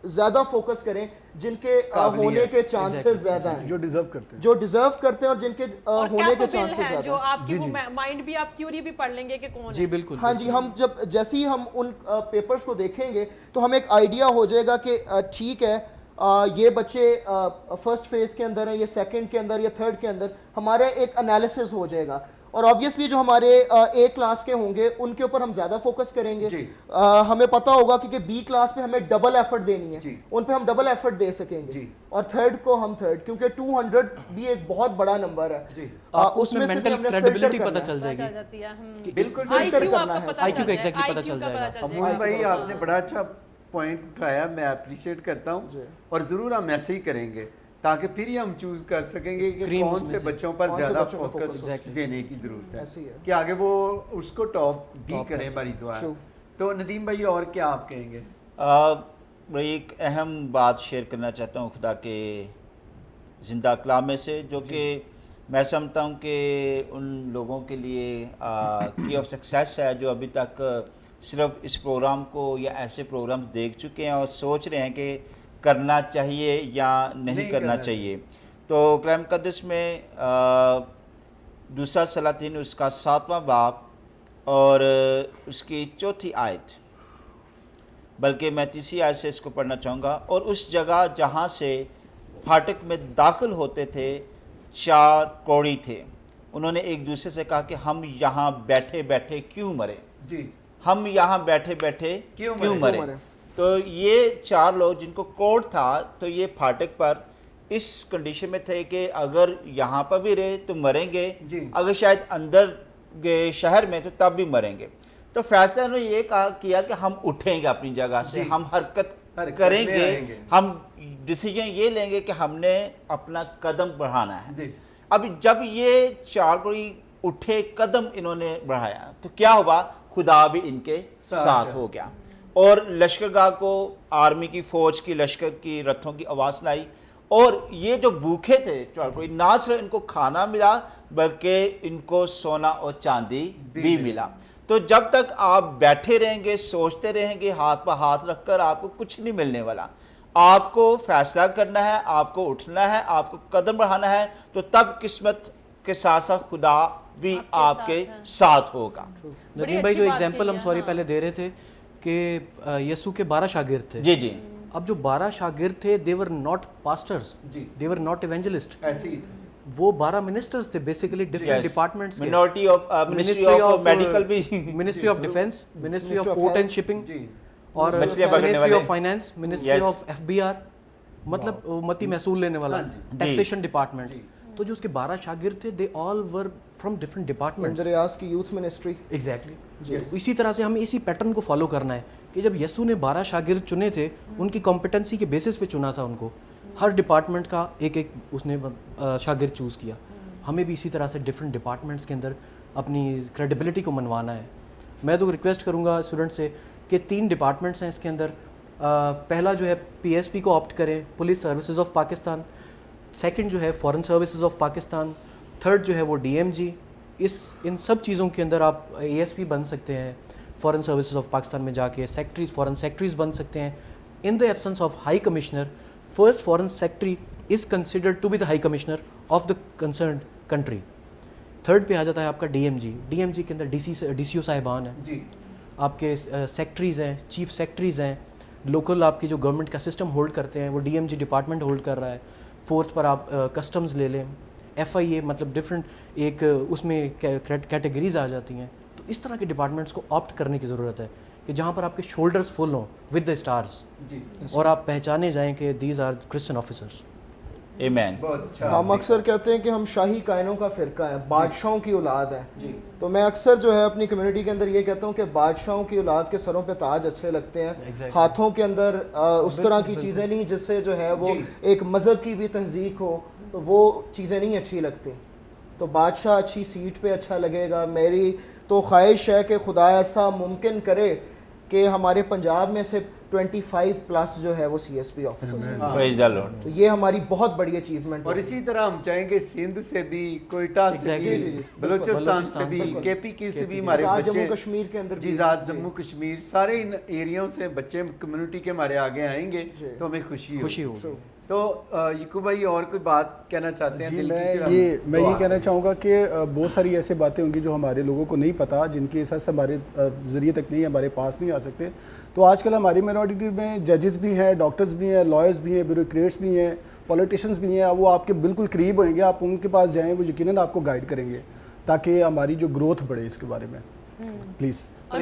زیادہ فوکس کریں جن کے ہونے کے چانسز زیادہ ہیں, جو ڈیزرو کرتے ہیں اور جن کے ہونے کے چانسز زیادہ ہیں. جو آپ کی مائنڈ بھی, آپ کیوری بھی پڑھ لیں گے کہ کون. جی بالکل. ہاں جی, ہم جب جیسے ہی ہم ان پیپرز کو دیکھیں گے تو ہمیں ایک آئیڈیا ہو جائے گا کہ ٹھیک ہے یہ بچے فرسٹ فیز کے اندر ہیں, یہ سیکنڈ کے اندر یا تھرڈ کے اندر, ہمارا ایک انالیسس ہو جائے گا. اور آبویسلی جو ہمارے اے کلاس کے ہوں گے ان کے اوپر ہم زیادہ فوکس کریں گے. ہمیں پتہ ہوگا کہ بی کلاس پہ ہمیں ڈبل ایفرٹ دینی ہے, ان پہ ہم ڈبل ایفرٹ دے سکیں گے. اور تھرڈ کو ہم تھرڈ, کیونکہ 200 بھی ایک بہت بڑا نمبر ہے, اس میں مینٹل کریڈیبلٹی پتہ چل جائے گی. بالکل فلٹر کرنا ہے, آئی کیو کا ایگزیکٹلی پتہ چل جائے گا. امون بھائی آپ نے بڑا اچھا پوائنٹ اٹھایا, میں اپریشیٹ کرتا ہوں, اور ضرور ہم ایسے ہی کریں گے تاکہ پھر ہی ہم چوز کر سکیں گے کہ کون سے بچوں پر زیادہ فوکس دینے کی ضرورت ہے کہ آگے وہ اس کو ٹاپ بھی کریں. ہماری دعا ہے. تو ندیم بھائی اور کیا آپ کہیں گے؟ بڑی ایک اہم بات شیئر کرنا چاہتا ہوں خدا کے زندہ کلام سے, جو کہ میں سمجھتا ہوں کہ ان لوگوں کے لیے کی آف سکسیس ہے جو ابھی تک صرف اس پروگرام کو یا ایسے پروگرامز دیکھ چکے ہیں اور سوچ رہے ہیں کہ کرنا چاہیے یا نہیں کرنا چاہیے. تو کلام مقدس میں 2 سلاطین اس کا 7واں باب اور اس کی 4تھی آیت, بلکہ میں 3ری آیت سے اس کو پڑھنا چاہوں گا. اور اس جگہ جہاں سے پھاٹک میں داخل ہوتے تھے 4 کوڑی تھے, انہوں نے ایک دوسرے سے کہا کہ ہم یہاں بیٹھے بیٹھے کیوں مرے. ہم یہاں بیٹھے بیٹھے کیوں مرے. تو یہ 4 لوگ جن کو کوڑ تھا, تو یہ پھاٹک پر اس کنڈیشن میں تھے کہ اگر یہاں پر بھی رہے تو مریں گے, اگر شاید اندر گئے شہر میں تو تب بھی مریں گے. تو فیصلہ انہوں نے یہ کیا کہ ہم اٹھیں گے اپنی جگہ سے, ہم حرکت کریں گے, ہم ڈیسیجن یہ لیں گے کہ ہم نے اپنا قدم بڑھانا ہے. اب جب یہ 4 کوئی اٹھے, قدم انہوں نے بڑھایا, تو کیا ہوا, خدا بھی ان کے ساتھ ہو گیا. اور لشکرگاہ کو آرمی کی فوج کی لشکر کی رتھوں کی آواز سنائی, اور یہ جو بھوکے تھے نہ صرف ان کو کھانا ملا بلکہ ان کو سونا اور چاندی بھی ملا. تو جب تک آپ بیٹھے رہیں گے سوچتے رہیں گے ہاتھ پہ ہاتھ رکھ کر آپ کو کچھ نہیں ملنے والا. آپ کو فیصلہ کرنا ہے, آپ کو اٹھنا ہے, آپ کو قدم بڑھانا ہے, تو تب قسمت کے ساتھ ساتھ خدا بھی آپ کے ساتھ ہوگا. ندیم بھائی جو ایگزامپل ہم سوری پہلے دے رہے تھے کہ یسوع کے 12 شاگرد تھے. جی جی. اب جو 12 شاگرد تھے they were not pastors, they were not evangelists. ایسے ہی تھے. وہ 12 منسٹرز تھے بیسیکلی ڈفرینٹ ڈپارٹمنٹس کے. Minority of ministry of medical بھی, ministry of defence, ministry of port and shipping, اور مچھلیاں پکڑنے منسٹری والے, of finance, ministry of FBR, مطلب امتی محصول لینے والا, ٹیکسیشن ڈپارٹمنٹ. تو جو اس کے 12 شاگرد تھے they all were from different departments. Andreas کی یوتھ منسٹری. ایگزیکٹلی. اسی طرح سے ہمیں اسی پیٹرن کو فالو کرنا ہے کہ جب یسوع نے 12 شاگرد چنے تھے ان کی کمپیٹنسی کے بیسس پہ چنا تھا ان کو, ہر ڈپارٹمنٹ کا ایک ایک اس نے شاگرد چوز کیا. ہمیں بھی اسی طرح سے ڈفرینٹ ڈپارٹمنٹس کے اندر اپنی کریڈیبلٹی کو منوانا ہے. میں تو ریکویسٹ کروں گا اسٹوڈنٹ سے کہ 3 ڈپارٹمنٹس ہیں اس کے اندر. پہلا جو ہے PSP کو آپٹ کریں, police services of Pakistan. Second جو ہے فورن سروسز آف پاکستان. تھرڈ جو ہے وہ DMG. ان سب چیزوں کے اندر آپ ASP بن سکتے ہیں فورن سروسز آف پاکستان میں جا کے, سیکٹریز, فورن سیکٹریز بن سکتے ہیں. In the absence of high commissioner, first foreign secretary is considered to be the high commissioner of the concerned country. Third پہ آ جاتا ہے آپ کا DMG. DMG کے اندر DCO صاحبان ہیں جی, آپ کے سیکٹریز ہیں, چیف سیکٹریز ہیں. لوکل آپ کی جو گورنمنٹ کا سسٹم ہولڈ کرتے ہیں وہ DMG ڈپارٹمنٹ ہولڈ کر رہا ہے. فورتھ پر آپ کسٹمز لے لیں, FIA, مطلب ڈفرینٹ ایک اس میں کیٹیگریز آ جاتی ہیں. تو اس طرح کے ڈپارٹمنٹس کو آپٹ کرنے کی ضرورت ہے کہ جہاں پر آپ کے شولڈرز فل ہوں ود دا اسٹارز, اور آپ پہچانے جائیں کہ these are Christian officers. Amen. بہت اچھا. ہم اکثر کہتے ہیں کہ ہم شاہی کائنوں کا فرقہ ہے, بادشاہوں کی اولاد ہے. تو میں اکثر جو ہے اپنی کمیونٹی کے اندر یہ کہتا ہوں کہ بادشاہوں کی اولاد کے سروں پہ تاج اچھے لگتے ہیں, ہاتھوں کے اندر اس طرح کی چیزیں نہیں جس سے جو ہے وہ ایک مذہب کی بھی تہذیب ہو, تو وہ چیزیں نہیں اچھی لگتی. تو بادشاہ اچھی سیٹ پہ اچھا لگے گا. میری تو خواہش ہے کہ خدا ایسا ممکن کرے کہ ہمارے پنجاب میں سے 25+ جو ہے وہ CSP آفیسرز ہیں. پریز دی لارڈ. تو یہ ہماری بہت بڑی اچیومنٹ ہے. اور اسی طرح ہم چاہیں گے سندھ سے بھی, کوئٹہ سے بھی, بلوچستان سے بھی, KPK سے بھی ہمارے بچے, جموں کشمیر کے اندر جی ذات جموں کشمیر, سارے ان ایریوں سے بچے کمیونٹی کے ہمارے آگے آئیں گے تو ہمیں خوشی ہوگی. تو یعقوب بھائی اور کوئی بات کہنا چاہتے ہیں؟ جی میں یہ کہنا چاہوں گا کہ بہت ساری ایسے باتیں ہوں گی جو ہمارے لوگوں کو نہیں پتہ, جن کی حساب سے ہمارے ذریعے تک نہیں, ہمارے پاس نہیں آ سکتے. تو آج کل ہماری مائنورٹی میں ججز بھی ہیں, ڈاکٹرز بھی ہیں, لائرز بھی ہیں, بیوروکریٹس بھی ہیں, پولیٹیشینز بھی ہیں. وہ آپ کے بالکل قریب ہوئیں گے, آپ ان کے پاس جائیں, وہ یقیناً آپ کو گائیڈ کریں گے تاکہ ہماری جو گروتھ بڑھے اس کے بارے میں. پلیز. اور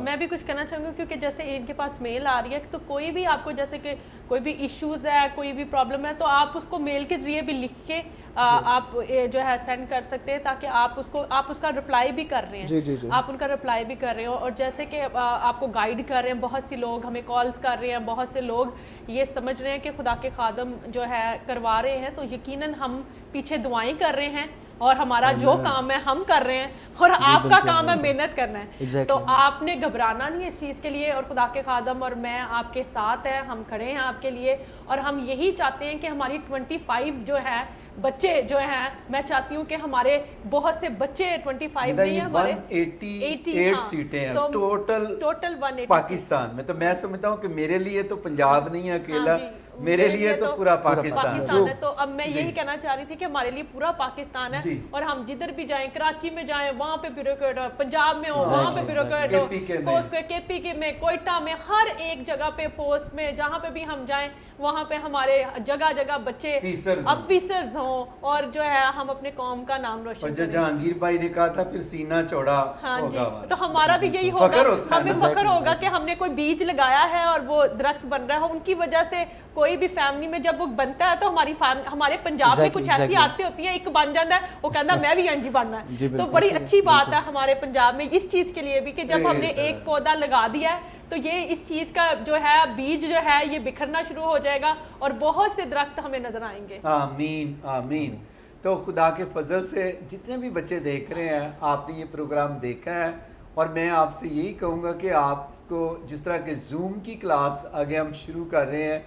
میں بھی کچھ کہنا چاہوں گی کیونکہ جیسے ان کے پاس میل آ رہی ہے تو کوئی بھی آپ کو جیسے کہ کوئی بھی ایشوز ہے, کوئی بھی پرابلم ہے, تو آپ اس کو میل کے ذریعے بھی لکھ کے آپ جو ہے سینڈ کر سکتے ہیں تاکہ آپ اس کا رپلائی بھی کر رہے ہیں, آپ ان کا رپلائی بھی کر رہے ہو. اور جیسے کہ آپ کو گائیڈ کر رہے ہیں, بہت سی لوگ ہمیں کالز کر رہے ہیں, بہت سے لوگ یہ سمجھ رہے ہیں کہ خدا کے خادم جو ہے کروا رہے ہیں, تو یقیناً ہم پیچھے دعائیں کر رہے ہیں اور ہمارا جو کام ہے ہم کر رہے ہیں, اور آپ کا کام ہے محنت کرنا ہے. تو آپ نے گھبرانا نہیں اس چیز کے لیے, اور خدا کے خادم اور میں آپ کے ساتھ ہیں, ہم کھڑے ہیں آپ کے لیے. اور ہم یہی چاہتے ہیں کہ ہماری 25 جو ہے بچے جو ہیں, میں چاہتی ہوں کہ ہمارے بہت سے بچے 25 نہیں ہیں, ہمارے 188 سیٹیں ہیں ٹوٹل پاکستان میں. تو میں سمجھتا ہوں کہ میرے لیے تو پنجاب نہیں ہے اکیلا, میرے لیے تو پورا پاکستان ہے. تو اب میں یہی کہنا چاہ رہی تھی کہ ہمارے لیے پورا پاکستان ہے, اور ہم جدھر بھی جائیں, کراچی میں جائیں وہاں پہ بیوروکریٹ ہو, پنجاب میں ہو وہاں پہ بیوروکریٹ ہو, KPK میں, کوئٹہ میں, ہر ایک جگہ پہ پوسٹ میں جہاں پہ بھی ہم جائیں وہاں پہ ہمارے جگہ جگہ بچے آفیسرز ہوں, اور جو ہے ہم اپنے قوم کا نام روشن کریں. اور جہانگیر بھائی نے کہا تھا پھر سینہ چوڑا ہوگا, تو ہمارا بھی یہی ہوگا, ہمیں فخر ہوگا کہ ہم نے کوئی بیج لگایا ہے اور وہ درخت بن رہا ہے. ان کی وجہ سے کوئی بھی فیملی میں جب وہ بنتا ہے تو ہمارے پنجاب میں کچھ ایسی عادتیں ہوتی ہیں, ایک بن جاتا ہے وہ کہتا ہے میں بھی انجی بننا ہے. تو بڑی اچھی بات ہے ہمارے پنجاب میں اس چیز کے لیے بھی کہ جب ہم نے ایک پودا لگا دیا ہے تو یہ اس چیز کا جو ہے بیج جو ہے یہ بکھرنا شروع ہو جائے گا, اور بہت سے درخت ہمیں نظر آئیں گے. آمین آمین. تو خدا کے فضل سے جتنے بھی بچے دیکھ رہے ہیں, آپ نے یہ پروگرام دیکھا ہے, اور میں آپ سے یہی کہوں گا کہ آپ کو جس طرح کے زوم کی کلاس آگے ہم شروع کر رہے ہیں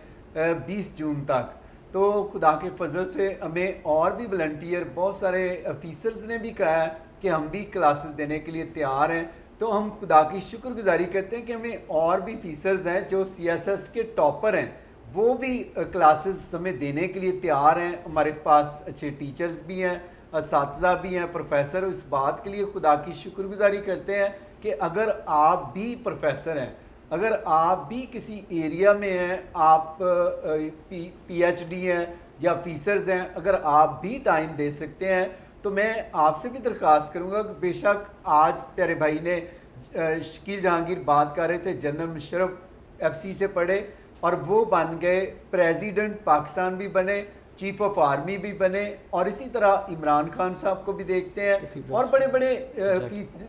20 جون تک, تو خدا کے فضل سے ہمیں اور بھی والنٹیئر, بہت سارے آفیسرز نے بھی کہا ہے کہ ہم بھی کلاسز دینے کے لیے تیار ہیں. تو ہم خدا کی شکر گزاری کرتے ہیں کہ ہمیں اور بھی فیسرز ہیں جو CSS کے ٹاپر ہیں، وہ بھی کلاسز ہمیں دینے کے لیے تیار ہیں. ہمارے پاس اچھے ٹیچرز بھی ہیں، اساتذہ بھی ہیں، پروفیسر. اس بات کے لیے خدا کی شکر گزاری کرتے ہیں کہ اگر آپ بھی پروفیسر ہیں، اگر آپ بھی کسی ایریا میں ہیں، آپ PhD ہیں یا فیسرز ہیں، اگر آپ بھی ٹائم دے سکتے ہیں تو میں آپ سے بھی درخواست کروں گا کہ بے شک آج پیارے بھائی نے شکیل جہانگیر بات کر رہے تھے، جنرل مشرف FC سے پڑھے اور وہ بن گئے پریزیڈنٹ پاکستان بھی بنے، چیف آف آرمی بھی بنے، اور اسی طرح عمران خان صاحب کو بھی دیکھتے ہیں اور بڑے بڑے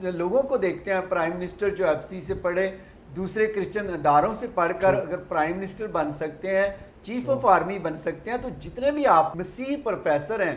لوگوں کو دیکھتے ہیں. پرائم منسٹر جو FC سے پڑھے، دوسرے کرسچن اداروں سے پڑھ کر اگر پرائم منسٹر بن سکتے ہیں، چیف آف آرمی بن سکتے ہیں، تو جتنے بھی آپ مسیح پروفیسر ہیں،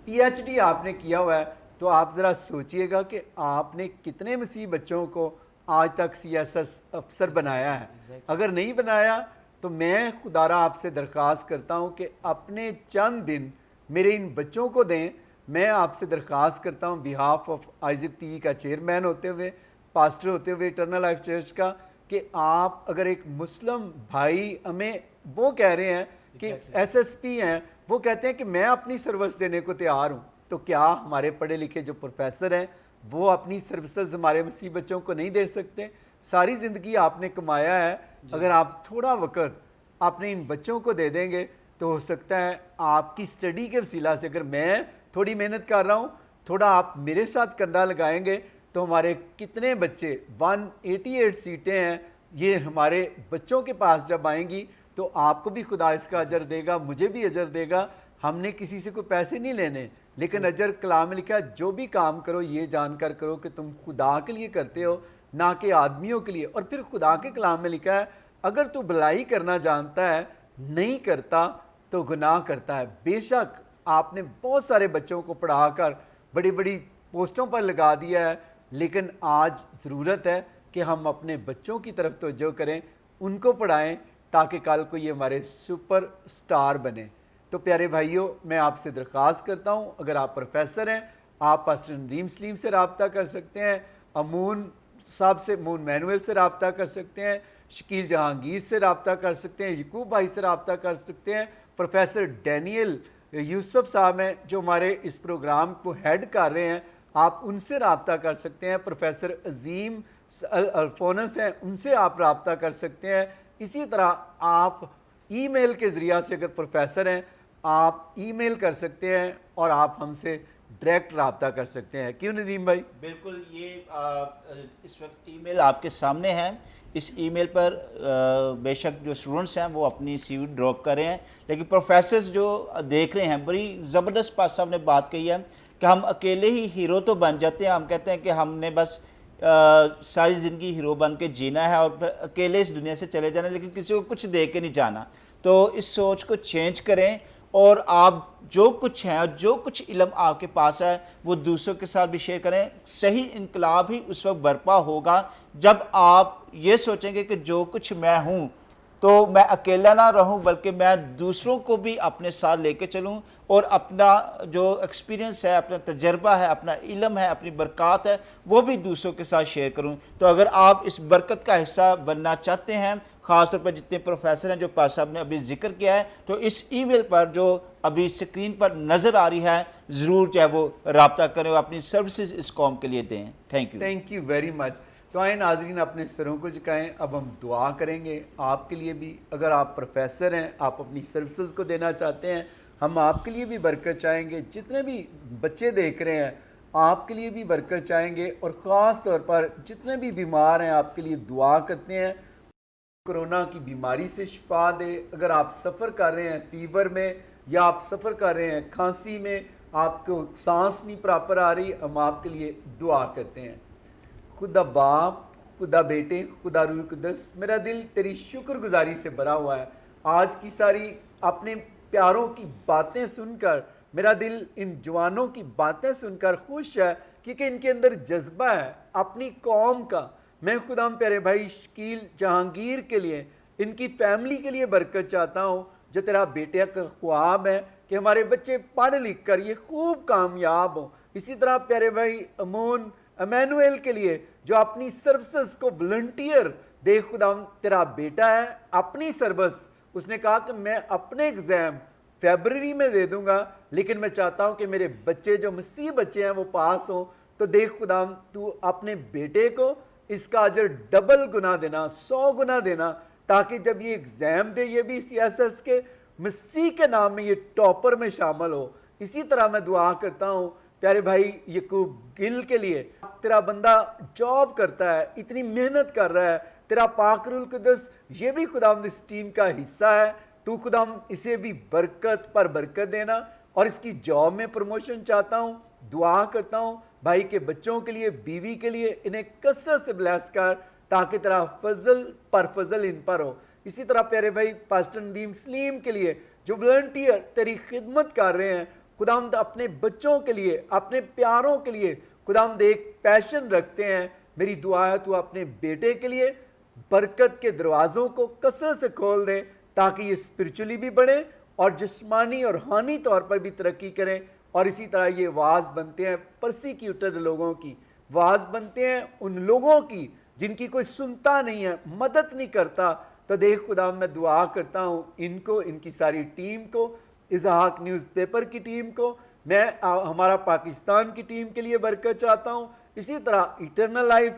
PhD آپ نے کیا ہوا ہے، تو آپ ذرا سوچئے گا کہ آپ نے کتنے مسیح بچوں کو آج تک CSS افسر بنایا ہے. اگر نہیں بنایا تو میں خدا را آپ سے درخواست کرتا ہوں کہ اپنے چند دن میرے ان بچوں کو دیں. میں آپ سے درخواست کرتا ہوں بیہاف آف آئزک TV کا چیئرمین ہوتے ہوئے، پاسٹر ہوتے ہوئے ایٹرنل لائف چرچ کا، کہ آپ اگر ایک مسلم بھائی ہمیں وہ کہہ رہے ہیں کہ SSP ہیں، وہ کہتے ہیں کہ میں اپنی سروس دینے کو تیار ہوں، تو کیا ہمارے پڑھے لکھے جو پروفیسر ہیں وہ اپنی سروسز ہمارے مسیح بچوں کو نہیں دے سکتے؟ ساری زندگی آپ نے کمایا ہے، اگر آپ تھوڑا وقت اپنے ان بچوں کو دے دیں گے تو ہو سکتا ہے آپ کی سٹڈی کے وسیلہ سے، اگر میں تھوڑی محنت کر رہا ہوں، تھوڑا آپ میرے ساتھ کندھا لگائیں گے تو ہمارے کتنے بچے 188 سیٹیں ہیں، یہ ہمارے بچوں کے پاس جب آئیں گی تو آپ کو بھی خدا اس کا اجر دے گا، مجھے بھی اجر دے گا. ہم نے کسی سے کوئی پیسے نہیں لینے، لیکن اجر کلام میں لکھا ہے جو بھی کام کرو یہ جان کر کرو کہ تم خدا کے لیے کرتے ہو، نہ کہ آدمیوں کے لیے. اور پھر خدا کے کلام میں لکھا ہے اگر تو بھلائی کرنا جانتا ہے نہیں کرتا تو گناہ کرتا ہے. بے شک آپ نے بہت سارے بچوں کو پڑھا کر بڑی بڑی پوسٹوں پر لگا دیا ہے، لیکن آج ضرورت ہے کہ ہم اپنے بچوں کی طرف توجہ کریں، ان کو پڑھائیں تاکہ کل کو یہ ہمارے سپر سٹار بنے. تو پیارے بھائیوں، میں آپ سے درخواست کرتا ہوں، اگر آپ پروفیسر ہیں آپ پاسٹر ندیم سلیم سے رابطہ کر سکتے ہیں، امون صاحب سے، مون مینویل سے رابطہ کر سکتے ہیں، شکیل جہانگیر سے رابطہ کر سکتے ہیں، یعقوب بھائی سے رابطہ کر سکتے ہیں، پروفیسر ڈینیل یوسف صاحب ہیں جو ہمارے اس پروگرام کو ہیڈ کر رہے ہیں، آپ ان سے رابطہ کر سکتے ہیں. پروفیسر عظیم الفونس ہیں، ان سے آپ رابطہ کر سکتے ہیں. اسی طرح آپ ای میل کے ذریعہ سے اگر پروفیسر ہیں آپ ای میل کر سکتے ہیں اور آپ ہم سے ڈائریکٹ رابطہ کر سکتے ہیں. کیوں ندیم بھائی؟ بالکل، یہ اس وقت ای میل آپ کے سامنے ہے. اس ای میل پر بے شک جو اسٹوڈنٹس ہیں وہ اپنی CV ڈراپ کر رہے ہیں، لیکن پروفیسرز جو دیکھ رہے ہیں بڑی زبردست پاس صاحب نے بات کہی ہے کہ ہم اکیلے ہی ہیرو تو بن جاتے ہیں. ہم کہتے ہیں کہ ہم نے بس ساری زندگی ہیرو بن کے جینا ہے اور پھر اکیلے اس دنیا سے چلے جانا ہے، لیکن کسی کو کچھ دے کے نہیں جانا. تو اس سوچ کو چینج کریں اور آپ جو کچھ ہیں اور جو کچھ علم آپ کے پاس ہے وہ دوسروں کے ساتھ بھی شیئر کریں. صحیح انقلاب ہی اس وقت برپا ہوگا جب آپ یہ سوچیں گے کہ جو کچھ میں ہوں تو میں اکیلا نہ رہوں بلکہ میں دوسروں کو بھی اپنے ساتھ لے کے چلوں اور اپنا جو ایکسپیرینس ہے، اپنا تجربہ ہے، اپنا علم ہے، اپنی برکات ہے، وہ بھی دوسروں کے ساتھ شیئر کروں. تو اگر آپ اس برکت کا حصہ بننا چاہتے ہیں، خاص طور پر جتنے پروفیسر ہیں جو پاس صاحب نے ابھی ذکر کیا ہے، تو اس ای میل پر جو ابھی سکرین پر نظر آ رہی ہے ضرور چاہے وہ رابطہ کریں اور اپنی سروسز اس قوم کے لیے دیں. Thank you very much. تو آئیں ناظرین اپنے سروں کو جھکائیں. اب ہم دعا کریں گے آپ کے لیے بھی. اگر آپ پروفیسر ہیں، آپ اپنی سروسز کو دینا چاہتے ہیں، ہم آپ کے لیے بھی برکت چاہیں گے. جتنے بھی بچے دیکھ رہے ہیں آپ کے لیے بھی برکت چاہیں گے، اور خاص طور پر جتنے بھی بیمار ہیں آپ کے لیے دعا کرتے ہیں کورونا کی بیماری سے شفا دے. اگر آپ سفر کر رہے ہیں فیور میں، یا آپ سفر کر رہے ہیں کھانسی میں، آپ کو سانس نہیں پراپر آ رہی، ہم آپ کے لیے دعا کرتے ہیں. خدا باپ، خدا بیٹے، خدا روح القدس، میرا دل تیری شکر گزاری سے بھرا ہوا ہے. آج کی ساری اپنے پیاروں کی باتیں سن کر میرا دل ان جوانوں کی باتیں سن کر خوش ہے، کیونکہ ان کے اندر جذبہ ہے اپنی قوم کا. میں خدا پیارے بھائی شکیل جہانگیر کے لیے، ان کی فیملی کے لیے برکت چاہتا ہوں، جو تیرا بیٹے کا خواب ہے کہ ہمارے بچے پڑھ لکھ کر یہ خوب کامیاب ہوں. اسی طرح پیارے بھائی امون ایمینویل کے لیے جو اپنی سروسز کو volunteer دیکھ خدا تیرا بیٹا ہے اپنی سروس اس نے کہا کہ میں اپنے ایگزام فیبرری میں دے دوں گا لیکن میں چاہتا ہوں کہ میرے بچے جو مسیح بچے ہیں وہ پاس ہوں. تو دیکھ خدا تو اپنے بیٹے کو اس کا اجر ڈبل گنا دینا 100 گنا دینا تاکہ جب یہ ایگزام دے یہ بھی CSS کے مسیح کے نام میں یہ ٹاپر میں شامل ہو. اسی طرح میں دعا کرتا ہوں پیارے بھائی یعقوب گل کے لیے تیرا بندہ جاب کرتا ہے اتنی محنت کر رہا ہے تیرا پاک روح القدس یہ بھی خدا اس ٹیم کا حصہ ہے تو خدا اسے بھی برکت پر برکت دینا اور اس کی جاب میں پروموشن چاہتا ہوں. دعا کرتا ہوں بھائی کے بچوں کے لیے بیوی کے لیے انہیں کثرت سے بلیس کر تاکہ تیرا فضل پر فضل ان پر ہو. اسی طرح پیارے بھائی پاسٹر ندیم سلیم کے لیے جو والنٹیئر تیری خدمت کر رہے ہیں خداوند اپنے بچوں کے لیے اپنے پیاروں کے لیے خداوند ایک پیشن رکھتے ہیں. میری دعا ہے تو اپنے بیٹے کے لیے برکت کے دروازوں کو کثرت سے کھول دے تاکہ یہ اسپرچولی بھی بڑھے اور جسمانی اور روحانی طور پر بھی ترقی کریں. اور اسی طرح یہ واعظ بنتے ہیں پرسیکیوٹڈ لوگوں کی واعظ بنتے ہیں ان لوگوں کی جن کی کوئی سنتا نہیں ہے مدد نہیں کرتا. تو دیکھ خدا میں دعا کرتا ہوں ان کو ان کی ساری ٹیم کو اضحاق نیوز پیپر کی ٹیم کو میں ہمارا پاکستان کی ٹیم کے لیے برکت چاہتا ہوں. اسی طرح ایٹرنل لائف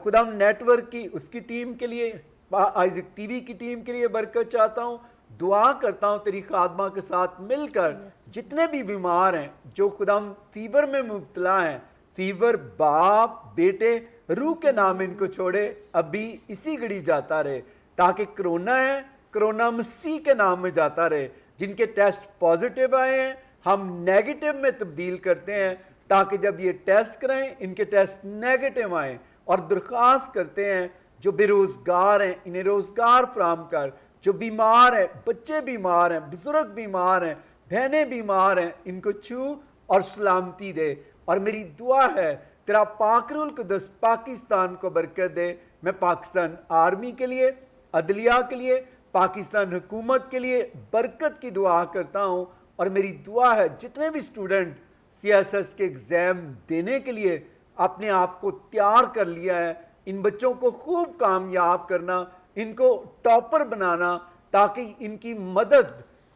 خدا نیٹ ورک کی اس کی ٹیم کے لیے آئزک ٹی وی کی ٹیم کے لیے برکت چاہتا ہوں. دعا کرتا ہوں تیری خادمہ کے ساتھ مل کر جتنے بھی بیمار ہیں جو خدا فیور میں مبتلا ہیں فیور باپ بیٹے روح کے نام ان کو چھوڑے ابھی اسی گھڑی جاتا رہے تاکہ کرونا ہے کرونا مسیح کے نام میں جاتا رہے. جن کے ٹیسٹ پازیٹیو آئے ہیں ہم نیگیٹو میں تبدیل کرتے ہیں تاکہ جب یہ ٹیسٹ کریں ان کے ٹیسٹ نیگیٹو آئیں اور درخواست کرتے ہیں جو بے روزگار ہیں انہیں روزگار فراہم کر جو بیمار ہیں بچے بیمار ہیں بزرگ بیمار ہیں بہنیں بیمار ہیں ان کو چھو اور سلامتی دے. اور میری دعا ہے تیرا پاک روح القدس پاکستان کو برکت دے. میں پاکستان آرمی کے لیے عدلیہ کے لیے پاکستان حکومت کے لیے برکت کی دعا کرتا ہوں. اور میری دعا ہے جتنے بھی اسٹوڈنٹ CSS کے ایگزام دینے کے لیے اپنے آپ کو تیار کر لیا ہے ان بچوں کو خوب کامیاب کرنا ان کو ٹاپر بنانا تاکہ ان کی مدد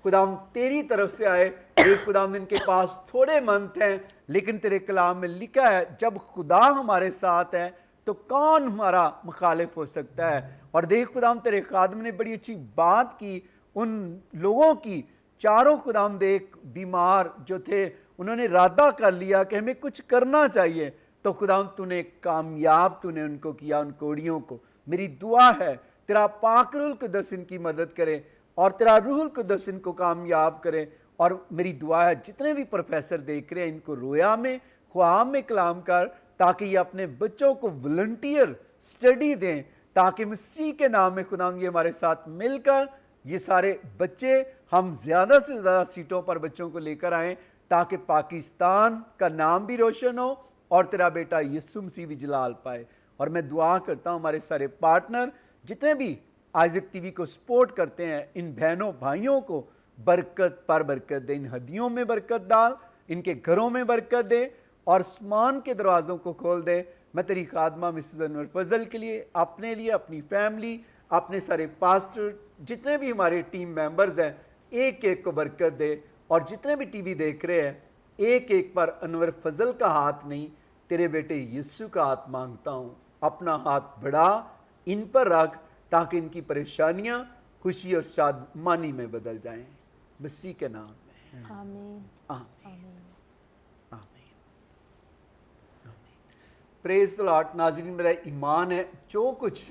خداوند تیری طرف سے آئے. خداوند ان کے پاس تھوڑے منت ہیں لیکن تیرے کلام میں لکھا ہے جب خدا ہمارے ساتھ ہے تو کون ہمارا مخالف ہو سکتا ہے. اور دیکھ خداوند تیرے خادم نے بڑی اچھی بات کی ان لوگوں کی چاروں خداوند ایک بیمار جو تھے انہوں نے ارادہ کر لیا کہ ہمیں کچھ کرنا چاہیے تو خداوند تو نے کامیاب تو نے ان کو کیا ان کوڑیوں کو. میری دعا ہے تیرا پاک روح القدس ان کی مدد کرے اور تیرا روح القدس ان کو کامیاب کرے. اور میری دعا ہے جتنے بھی پروفیسر دیکھ رہے ہیں ان کو رویا میں خواب میں کلام کر تاکہ یہ اپنے بچوں کو والنٹیئر اسٹڈی دیں تاکہ مسیح کے نام میں خداوند یہ ہمارے ساتھ مل کر یہ سارے بچے ہم زیادہ سے زیادہ سیٹوں پر بچوں کو لے کر آئیں تاکہ پاکستان کا نام بھی روشن ہو اور تیرا بیٹا یسوع مسیح بھی جلال پائے. اور میں دعا کرتا ہوں ہمارے سارے پارٹنر جتنے بھی آئزک ٹی وی کو سپورٹ کرتے ہیں ان بہنوں بھائیوں کو برکت پر برکت دے. ان ہدیوں میں برکت ڈال ان کے گھروں میں برکت دے اور آسمان کے دروازوں کو کھول دے. میں تیری خادمہ مسز انور فضل کے لیے اپنی فیملی اپنے سارے پاسٹر جتنے بھی ہمارے ٹیم ممبرز ہیں ایک ایک کو برکت دے. اور جتنے بھی ٹی وی دیکھ رہے ہیں ایک ایک پر انور فضل کا ہاتھ نہیں تیرے بیٹے یسوع کا ہاتھ مانگتا ہوں. اپنا ہاتھ بڑھا ان پر رکھ تاکہ ان کی پریشانیاں خوشی اور شادمانی میں بدل جائیں مسیح کے نام میں. آمین آمین آمین پریز دی لارڈ. ناظرین میرا ایمان ہے جو کچھ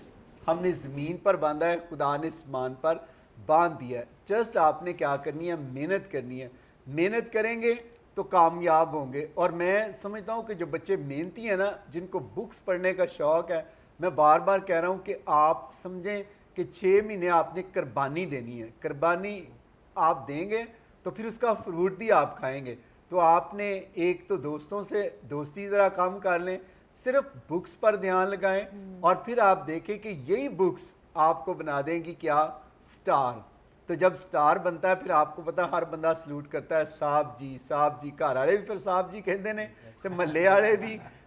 ہم نے زمین پر باندھا ہے خدا نے اسمان پر باندھ دیا ہے. جسٹ آپ نے کیا کرنی ہے محنت کرنی ہے. محنت کریں گے تو کامیاب ہوں گے. اور میں سمجھتا ہوں کہ جو بچے محنتی ہیں نا جن کو بکس پڑھنے کا شوق ہے میں بار بار کہہ رہا ہوں کہ آپ سمجھیں کہ 6 مہینے آپ نے قربانی دینی ہے. قربانی آپ دیں گے تو پھر اس کا فروٹ بھی آپ کھائیں گے. تو آپ نے ایک تو دوستوں سے دوستی ذرا کم کر لیں صرف بکس پر دھیان لگائیں اور پھر آپ دیکھیں کہ یہی بکس آپ کو بنا دیں گی کیا سٹار. تو جب سٹار بنتا ہے پھر آپ کو پتا ہر بندہ سلوٹ کرتا ہے صاحب جی گھر والے بھی پھر صاحب جی کہندے نے تو محلے والے بھی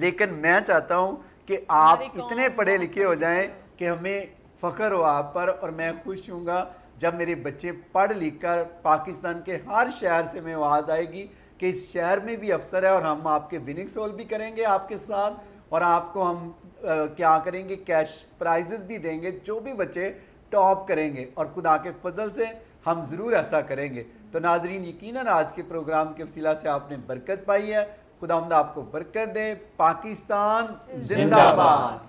لیکن میں چاہتا ہوں کہ آپ اتنے پڑھے لکھے ہو جائیں کہ ہمیں فخر ہو آپ پر, اور میں خوش ہوں گا جب میرے بچے پڑھ لکھ کر پاکستان کے ہر شہر سے میں آواز آئے گی کہ اس شہر میں بھی افسر ہے, اور ہم آپ کے وننگ سول بھی کریں گے آپ کے ساتھ, اور آپ کو ہم کیا کریں گے, کیش پرائزز بھی دیں گے جو بھی بچے ٹاپ کریں گے, اور خدا کے فضل سے ہم ضرور ایسا کریں گے. تو ناظرین یقیناً آج کے پروگرام کے وسیلہ سے آپ نے برکت پائی ہے. خداوند آپ کو برکت دے. پاکستان زندہ باد.